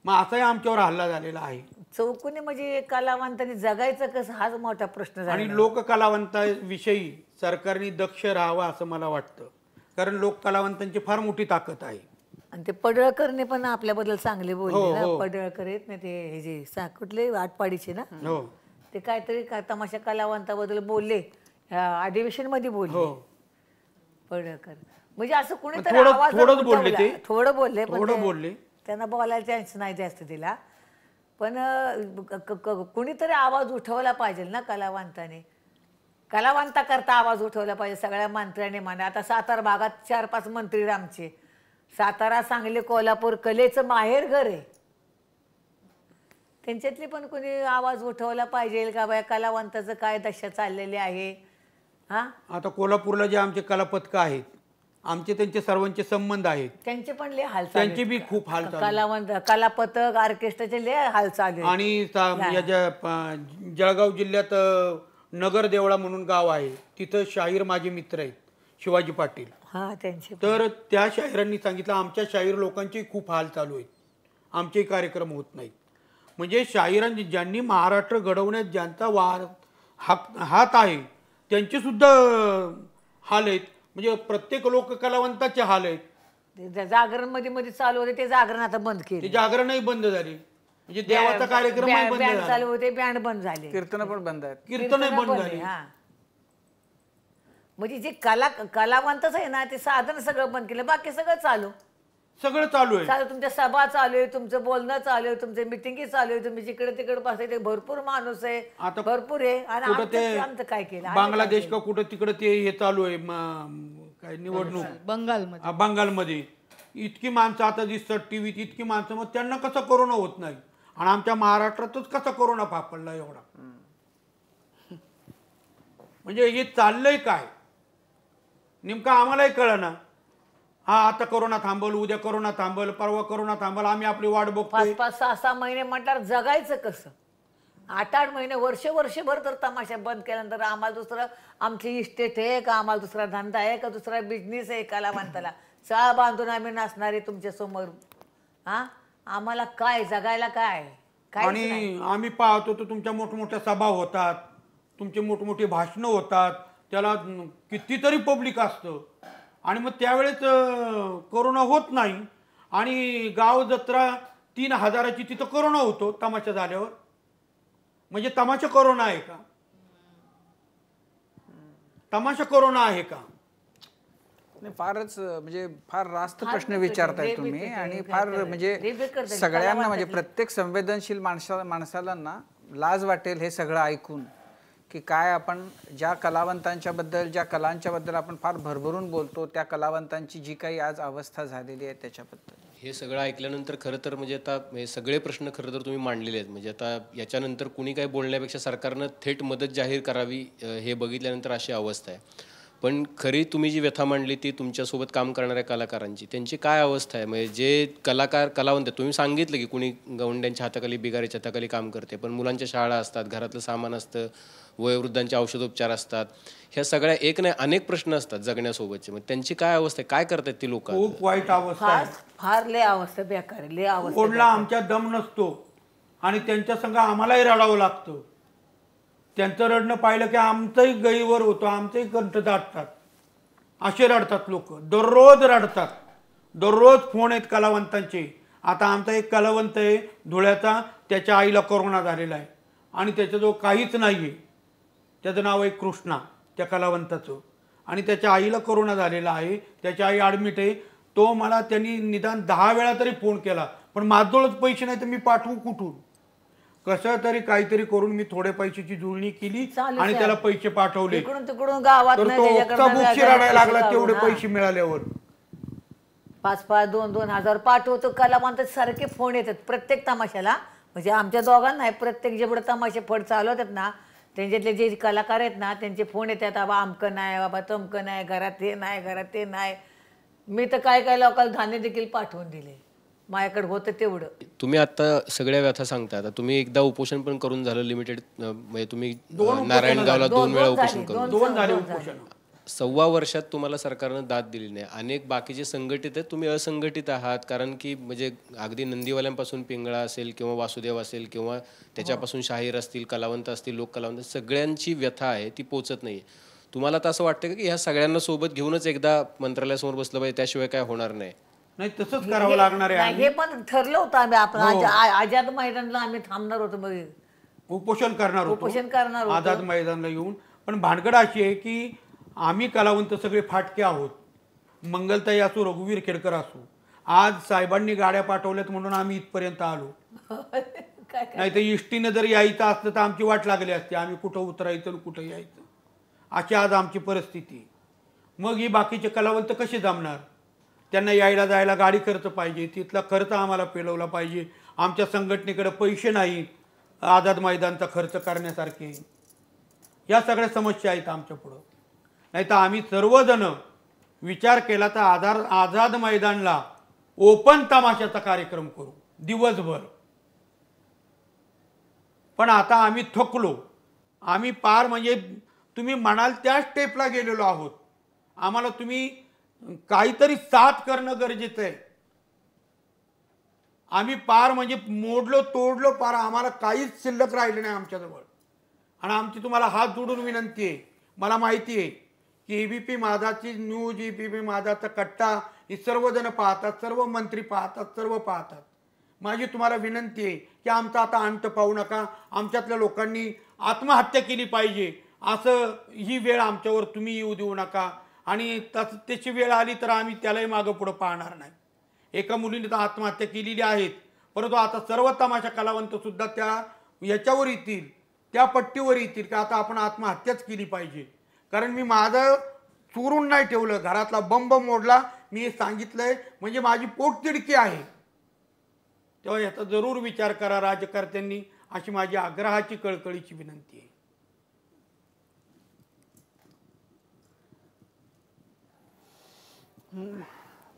मग असाही आमच्यावर हल्ला झालेला आहे. चौकोनी म्हणजे कलावंतांनी जगायचं कसं हाच मोठा प्रश्न झाला. आणि लोककलावंताविषयी सरकारने दक्ष राहावं असं मला वाटतं. कारण लोककलावंतांची फार मोठी ताकद आहे. आणि ते पडळकरने पण आपल्याबद्दल चांगले बोलले ना. पडळकर आहेत ना ते हे जे कुठले आटपाडीचे ना ते काहीतरी तमाशा कलावंताबद्दल बोलले अधिवेशन मध्ये बोलले पडळकर. म्हणजे असं कुणीतरी थोडं बोलले त्यांना बोलायला चान्स नाही जास्त दिला पण कुणीतरी आवाज उठवला पाहिजे ना कलावंता करता आवाज उठवला पाहिजे सगळ्या मंत्र्यांनी म्हणा. आता सातारा भागात 4-5 मंत्री आमचे सातारा सांगली कोल्हापूर कलेचं माहेर घर आहे त्यांच्यातली पण कोणी आवाज उठवला पाहिजे का बाया कलावंताचं काय दशा चाललेली आहे. हा आता कोल्हापूरला जे आमचे कलापथक आहेत आमचे त्यांचे सर्वांचे संबंध आहेत त्यांचे पण लय हाल त्यांचे बी खूप हाल कलावंत कलापथक ऑर्केस्ट्राचे लय हाल चालू आणि जळगाव जिल्ह्यात नगर देवळा म्हणून गाव आहे तिथं शाहीर माझे मित्र आहेत शिवाजी पाटील. हा त्यांचे तर त्या शाहिरांनी सांगितलं आमच्या शाहीर लोकांचे खूप हाल चालू आहेत आमचे कार्यक्रम होत नाहीत. म्हणजे शाहिरांनी ज्यांनी महाराष्ट्र घडवण्यात ज्यांचा हात आहे त्यांचे सुद्धा हाल आहेत. म्हणजे प्रत्येक लोककलावंताचे हाल आहेत. जागरण मध्ये चालू होते ते जागरण आता बंद केले. ते जागरणही बंद झाले. म्हणजे देवाचा कार्यक्रम बँड चालू होते बँड बंद झाले. कीर्तन पण बंद आहेत. कीर्तनही बंद झाले. म्हणजे जे कलावंतच आहे ना ते साधन सगळं बंद केलं बाकी सगळं चालू. सगळं चालू आहे. चालू तुमच्या सभा चालू आहे, तुमचं बोलणं चालू आहे, तुमचे मिटिंगी चालू आहे, तुम्ही जिकडे तिकडे बसायचे भरपूर माणूस आहे, आता भरपूर आहे. आणि कुठं आमचं काय केलं? ते आम्ही बांगलादेश काय का कुठं तिकडं ते हे चालू आहे काय निवडणूक बंगालमध्ये बंगालमध्ये इतकी माणसं आता दिसतात टीव्हीत, इतकी माणसं, मग त्यांना कसं कोरोना होत नाही आणि आमच्या महाराष्ट्रातच कसा कोरोना फापडला एवढा? म्हणजे हे चाललंय काय नेमकं आम्हालाही कळना. हा आता कोरोना थांबल, उद्या कोरोना थांबल, परवा कोरोना थांबल, आम्ही आपली वाट बघतोय. 5-5, 6-6 महिने म्हटल्यावर जगायचं कसं? 8-8 महिने, वर्षभर तर तमाशा बंद केल्यानंतर आम्हाला दुसरं आमची इस्टेट आहे का, आम्हाला दुसरा धंदा आहे का, दुसरा बिझनेस आहे कलावंताला? चाळ बांधून आम्ही नाचणारे तुमच्या समोर. हा, आम्हाला काय जगायला काय? आणि आम्ही पाहतो तर तुमच्या मोठमोठ्या सभा होतात, तुमचे मोठमोठे भाषणं होतात, त्याला कितीतरी पब्लिक असतं आणि मग त्यावेळेस कोरोना होत नाही आणि गाव जत्रा 3,000ची तिथं कोरोना होतो तमाशा झाल्यावर. म्हणजे तमाशा कोरोना आहे का? तमाशा कोरोना आहे का? नाही, फारच म्हणजे फार रास्त प्रश्न विचारताय तुम्ही आणि फार म्हणजे सगळ्यांना म्हणजे प्रत्येक संवेदनशील माणसाला ना लाज वाटेल हे सगळं ऐकून की काय आपण ज्या कलावंतांच्या बद्दल, ज्या कलांच्या बद्दल आपण फार भरभरून बोलतो, त्या कलावंतांची जी काही आज अवस्था झालेली आहे त्याच्याबद्दल. हे सगळं ऐकल्यानंतर खरं तर म्हणजे आता हे सगळे प्रश्न खरं तर तुम्ही मांडलेले आहेत. म्हणजे आता याच्यानंतर कुणी काही बोलण्यापेक्षा सरकारनं थेट मदत जाहीर करावी हे बघितल्यानंतर अशी अवस्था आहे. पण खरी तुम्ही जी व्यथा मांडली ती तुमच्यासोबत काम करणाऱ्या कलाकारांची, त्यांची काय अवस्था आहे? म्हणजे जे कलावंत तुम्ही सांगितलं की कुणी गवंड्यांच्या हाताखाली, बिगारीच्या हाताखाली काम करते, पण मुलांच्या शाळा असतात, घरातलं सामान असतं, वयोवृद्धांचे औषधोपचार असतात, ह्या सगळ्या एक नाही अनेक प्रश्न असतात जगण्यासोबतचे. मग त्यांची काय अवस्था आहे? काय करतात ती लोक? खूप वाईट अवस्था आहे. फार लय अवस्था बेकार आहे, लय अवस्था. कोणला आमच्या दम नसतो आणि त्यांच्या संग आम्हालाही रडावं लागतं. त्यांचं रडणं पाहिलं की आमचंही गैवर होतो, आमचंही कंठ दाटतात. असे रडतात लोक, दररोज रडतात. दररोज फोन आहेत कलावंतांचे. आता आमचा एक कलावंत आहे धुळ्याचा, त्याच्या आईला कोरोना झालेला आहे आणि त्याच्याजवळ काहीच नाही आहे. त्याचं नाव आहे कृष्णा, त्या कलावंताचं, आणि त्याच्या आईला कोरोना झालेला आहे. त्याची आई ॲडमिट आहे. तो मला त्यांनी निदान 10 वेळा तरी फोन केला, पण माझ्याजवळच पैसे नाही तर मी पाठवू कुठून? कसं तरी काहीतरी करून मी थोड्या पैशाची जुळणी केली आणि त्याला पैसे पाठवले. तिकडून गावात तर तो बुकशी रडायला लागला तेवढे पैसे मिळाल्यावर. 5-5, 2-2 हजार पाठवतो. कलावंत सारखे फोन येतात प्रत्येक तमाशाला. म्हणजे आमच्या दोघांना नाही, प्रत्येक जेवढे तमाशे फड चालवतात ना त्यांच्यातले जे कलाकार आहेत ना त्यांचे फोन येतात, बाबा अमकं नाही, बाबा तमकं नाही, घरात हे नाही, घरात ते नाही. मी तर काय लोकांना धान्य देखील पाठवून दिले, माझ्याकडे होतं तेवढं. तुम्ही आता सगळ्या व्यथा सांगता. आता तुम्ही एकदा उपोषण पण करून झालं लिमिटेड, म्हणजे तुम्ही नारायणगावला 2 वेळा उपोषण करून, 2 झाले उपोषण. 1.25 वर्षात तुम्हाला सरकारनं दाद दिली नाही. अनेक बाकीचे संघटित आहेत, तुम्ही असंघटित आहात. कारण की म्हणजे अगदी नंदीवाल्यांपासून पिंगळा असेल किंवा वासुदेव असेल किंवा त्याच्यापासून शाहीर असतील, कलावंत असतील, लोक कलावंत, सगळ्यांची व्यथा आहे ती पोचत नाही. तुम्हाला तर असं वाटतं की ह्या सगळ्यांना सोबत घेऊनच एकदा मंत्रालयासमोर बसलं पाहिजे, त्याशिवाय काय होणार नाही? नाही, तसंच करावं लागणार आहे. हे पण ठरलं होतं आम्ही, आपण आझाद मैदानला आम्ही थांबणार होतो, मग उपोषण करणार होतो आझाद मैदानला येऊन. पण भानगड अशी आहे की आम्ही कलावंत सगळे फाटके आहोत. मंगलताई असो, रघुवीर खेडकर असो, आज साहेबांनी गाड्या पाठवल्यात म्हणून आम्ही इथपर्यंत आलो. नाही तर इष्टीनं जर यायचं असतं तर आमची वाट लागली असती, आम्ही कुठं उतरायचं आणि कुठं यायचं, अशी आज आमची परिस्थिती. मग ही बाकीचे कलावंत कसे जमणार? त्यांना यायला जायला गाडी खर्च पाहिजे, तिथला खर्च आम्हाला पेलवला पाहिजे. आमच्या संघटनेकडे पैसे नाहीत आझाद मैदानचा खर्च करण्यासारखे. या सगळ्या समस्या आहेत आमच्या पुढं. नाही तर आम्ही सर्वजण विचार केला तर आझाद मैदानला ओपन तमाशाचा कार्यक्रम करू दिवसभर. पण आता आम्ही थकलो. आम्ही पार म्हणजे तुम्ही म्हणाल त्या स्टेपला गेलेलो आहोत. आम्हाला तुम्ही काहीतरी साथ करणं गरजेचं आहे. आम्ही पार म्हणजे मोडलो तोडलो पार, आम्हाला काहीच शिल्लक राहिलं नाही आमच्याजवळ. आणि आमची तुम्हाला हात जोडून विनंती आहे, मला माहिती आहे की एबीपी माझाची न्यूज, एबीपी माझाचा कट्टा हे सर्वजण पाहतात, सर्व मंत्री पाहतात, सर्व पाहतात. माझी तुम्हाला विनंती आहे की आमचा आता अंत पाहू नका. आमच्यातल्या लोकांनी आत्महत्या केली पाहिजे असं ही वेळ आमच्यावर तुम्ही येऊ देऊ नका. आणि तशी वेळ आली तर आम्ही त्यालाही मागं पुढं पाहणार नाही. एका मुलीने तर आत्महत्या केलेली आहेत, परंतु आता सर्व तमाशा कलावंत सुद्धा त्या याच्यावर येतील, त्या पट्टीवर येतील की आता आपण आत्महत्याच केली पाहिजे. कारण मी माझं चुरून नाही ठेवलं, घरातला बंब मोडला, मी हे सांगितलंय म्हणजे माझी पोटतिडकी आहे. तेव्हा याचा जरूर विचार करा राजकर्त्यांनी, अशी माझी आग्रहाची कळकळीची विनंती आहे.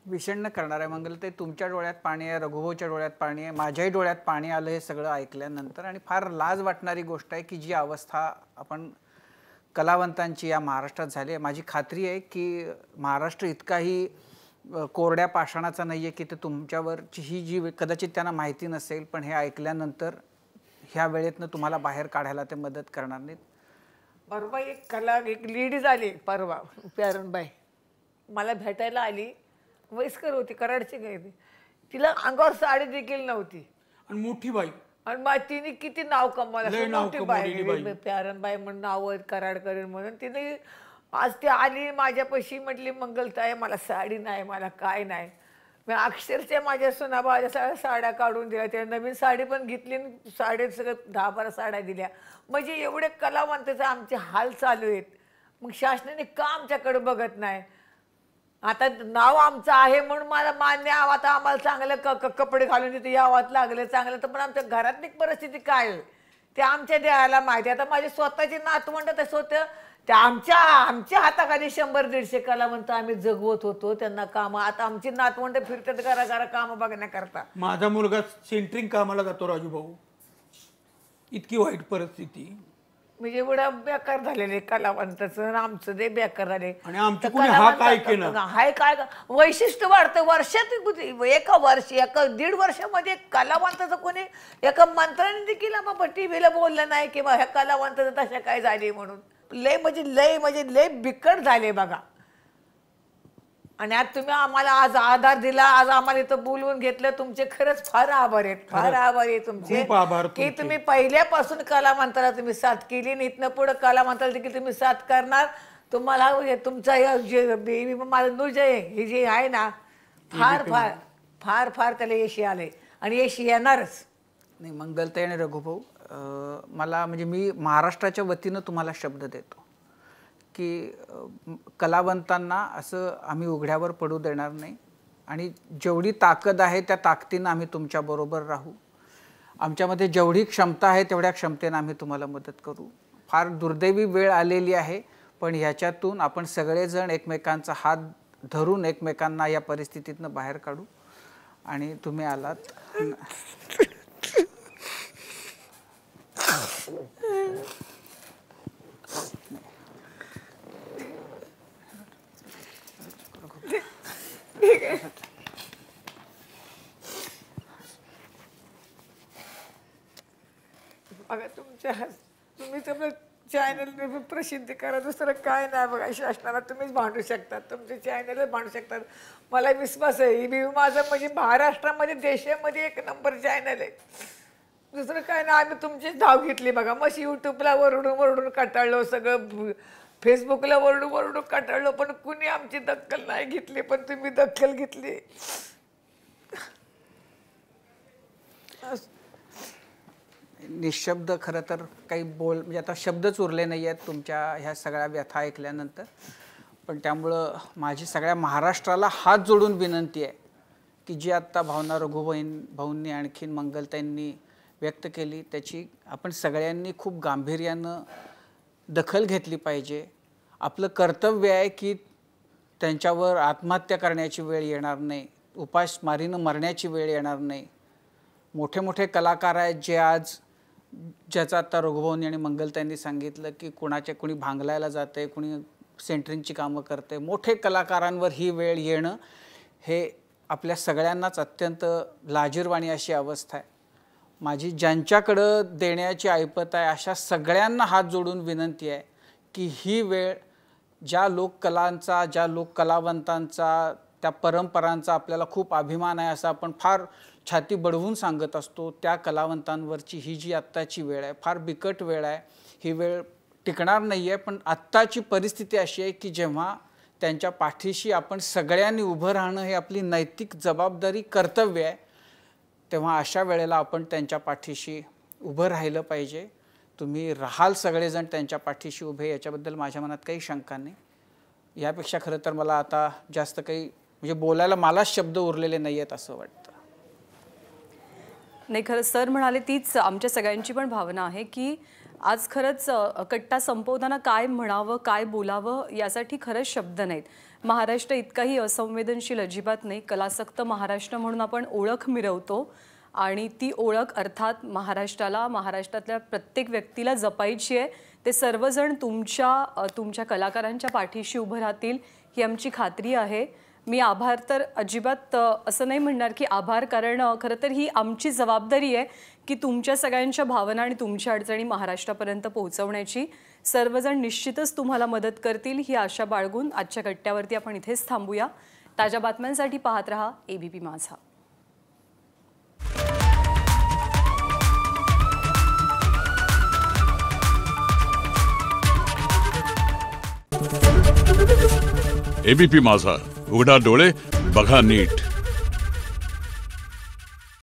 विषण्ण करणार आहे मंगलताई. तुमच्या डोळ्यात पाणी आहे, रघुभाऊच्या डोळ्यात पाणी आहे, माझ्याही डोळ्यात पाणी आलं हे सगळं ऐकल्यानंतर. आणि फार लाज वाटणारी गोष्ट आहे की जी अवस्था आपण कलावंतांची या महाराष्ट्रात झाली आहे. माझी खात्री आहे की महाराष्ट्र इतकाही कोरड्या पाषाणाचा नाही आहे की ते तुमच्यावरची ही जी कदाचित त्यांना माहिती नसेल, पण हे ऐकल्यानंतर ह्या वेळेतनं तुम्हाला बाहेर काढायला ते मदत करणार नाहीत. परवा एक लेडीज आली परवा, प्यारणबाई मला भेटायला आली. वयस्कर होती, कराडची गेली. तिला अंगावर साडी देखील नव्हती आणि मोठी बाई, आणि मग तिने किती नाव कमावलं. नाव मोठी कमावलेली बाई बाई. प्यारणबाई म्हणून नाव आहेत कराडकर म्हणून. तिने आज ती आली माझ्यापाशी, म्हटली मंगलताई मला साडी नाही, मला काय नाही. मी अक्षरशः माझ्या सुनाबाच्या सगळ्या साड्या काढून दिल्या, त्या नवीन साडी पण घेतली, साडे सगळं 10-12 साड्या दिल्या. म्हणजे एवढे कलावंताचे आमचे हाल चालू आहेत. मग शासनाने का आमच्याकडे बघत नाही? आता नाव आमचं आहे म्हणून मला मान्य, आता आम्हाला चांगलं कपडे घालून तिथे यावं लागलं चांगलं, तर पण आमच्या घरातली परिस्थिती काय आहे ते आमच्या देहाला माहिती. आता माझे स्वतःचे नातवंड तसं होतं, त्या आमच्या हाताखाली 100-150 कलावंत आम्ही जगवत होतो, त्यांना कामं. आता आमची नातवंड फिरतात घरा कामं बघण्याकरता. माझा मुलगा सेंटरिंग कामाला जातो राजू भाऊ, इतकी वाईट परिस्थिती. म्हणजे एवढं बेकार झालेले कलावंताचं, आमचं ते बेकार झाले. आणि आमचं कोणी हाक ऐकेना. हाय काय वैशिष्ट्य वाढतं वर्षात, एका 1.5 वर्षामध्ये कलावंताचं कोणी एका मंत्र्याने देखील मग टीव्हीला बोललं नाही की ह्या कलावंताचं तशा काय झाली म्हणून. लय बिकट झाले बघा. आणि आज तुम्ही आम्हाला आज आधार दिला, आज आम्हाला इथं बोलवून घेतलं, तुमचे खरंच फार आभार आहेत, फार आभार आहे तुमचे की तुम्ही पहिल्यापासून कलावंताला तुम्ही साथ केली आणि इथनं पुढे कलावंताला देखील तुम्ही साथ करणार. तुम्हाला तुमचा माझं नुजय हे जे आहे ना, फार फार फार फार त्याला यश आले आणि यश येणारच. नाही मंगलताई आणि रघुभाऊ, मला म्हणजे मी महाराष्ट्राच्या वतीनं तुम्हाला शब्द देतो की कलावंतांना असं आम्ही उघड्यावर पडू देणार नाही. आणि जेवढी ताकद आहे त्या ताकदीनं आम्ही तुमच्याबरोबर राहू. आमच्यामध्ये जेवढी क्षमता आहे तेवढ्या क्षमतेनं आम्ही तुम्हाला मदत करू. फार दुर्दैवी वेळ आलेली आहे, पण ह्याच्यातून आपण सगळेजण एकमेकांचा हात धरून एकमेकांना या परिस्थितीतनं बाहेर काढू. आणि तुम्ही आलात. बघा तुम्ही सगळं चॅनल प्रसिद्ध करा, दुसरं काय नाही बघा. शासनाला तुम्हीच भांडू शकतात, तुमचे चॅनलच भांडू शकतात. मला विश्वास आहे ही माझं म्हणजे महाराष्ट्रामध्ये देशामध्ये 1 नंबर चॅनल आहे. दुसरं काय नाही, आम्ही तुमचीच धाव घेतली बघा. मग यूट्यूबला वरडून कंटाळलो, सगळं फेसबुकला वरडून कंटाळलो, पण कुणी आमची दखल नाही घेतली, पण तुम्ही दखल घेतली. निशब्द खरं तर काही म्हणजे आता शब्दच उरले नाही आहेत तुमच्या ह्या सगळ्या व्यथा ऐकल्यानंतर. पण त्यामुळं माझी सगळ्या महाराष्ट्राला हात जोडून विनंती आहे की जी आत्ता भावना भाऊंनी आणखीन मंगलताईंनी व्यक्त केली त्याची आपण सगळ्यांनी खूप गांभीर्यानं दखल घेतली पाहिजे. आपलं कर्तव्य आहे की त्यांच्यावर आत्महत्या करण्याची वेळ येणार नाही, उपासमारीनं मरण्याची वेळ येणार नाही. मोठे मोठे कलाकार आहेत जे आज ज्याचं आत्ता रघुभाऊंनी आणि मंगलताईंनी सांगितलं की कुणी भांगलायला जाते, कुणी सेंटरिंगची कामं करते. मोठे कलाकारांवर ही वेळ येणं हे आपल्या सगळ्यांनाच अत्यंत लाजिरवाणी अशी अवस्था आहे. माझी ज्यांच्याकडं देण्याची ऐपत आहे अशा सगळ्यांना हात जोडून विनंती आहे की ही वेळ ज्या लोककलांचा, ज्या लोककलावंतांचा, त्या परंपरांचा आपल्याला खूप अभिमान आहे असं आपण फार छाती बडवून सांगत असतो, त्या कलावंतांवरची ही जी आत्ताची वेळ आहे फार बिकट वेळ आहे. ही वेळ टिकणार नाही आहे, पण आत्ताची परिस्थिती अशी आहे की जेव्हा त्यांच्या पाठीशी आपण सगळ्यांनी उभं राहणं हे आपली नैतिक जबाबदारी, कर्तव्य आहे. तेव्हा अशा वेळेला आपण त्यांच्या पाठीशी उभं राहिलं पाहिजे. तुम्ही राहाल सगळेजण त्यांच्या पाठीशी उभे, याच्याबद्दल माझ्या मनात काही शंका नाही. यापेक्षा खरं तर मला आता जास्त काही म्हणजे बोलायला मलाच शब्द उरलेले नाही आहेत असं वाटतं. नाही, खरं सर म्हणाले तीच आमच्या सगळ्यांची पण भावना आहे की आज खरंच कट्टा संपवताना काय म्हणावं, काय बोलावं यासाठी खरंच शब्द नाहीत. महाराष्ट्र इतकाही असंवेदनशील अजिबात नाही. कलासक्त महाराष्ट्र म्हणून आपण ओळख मिरवतो आणि ती ओळख अर्थात महाराष्ट्राला, महाराष्ट्रातल्या प्रत्येक व्यक्तीला जपायची आहे. ते सर्वजण तुमच्या कलाकारांच्या पाठीशी उभं राहतील ही आमची खात्री आहे. मी आभार तर अजिबात असं नाही म्हणणार की आभार, कारण खरं तर ही आमची जबाबदारी आहे की तुमच्या सगळ्यांच्या भावना आणि तुमच्या अडचणी महाराष्ट्रापर्यंत पोहोचवण्याची. सर्वजण निश्चितच तुम्हाला मदत करतील ही आशा बाळगून आजच्या कट्ट्यावरती आपण इथेच थांबूया. ताज्या बातम्यांसाठी पाहत रहा ABP माझा. ABP माझा, उघडा डोळे बघा नीट.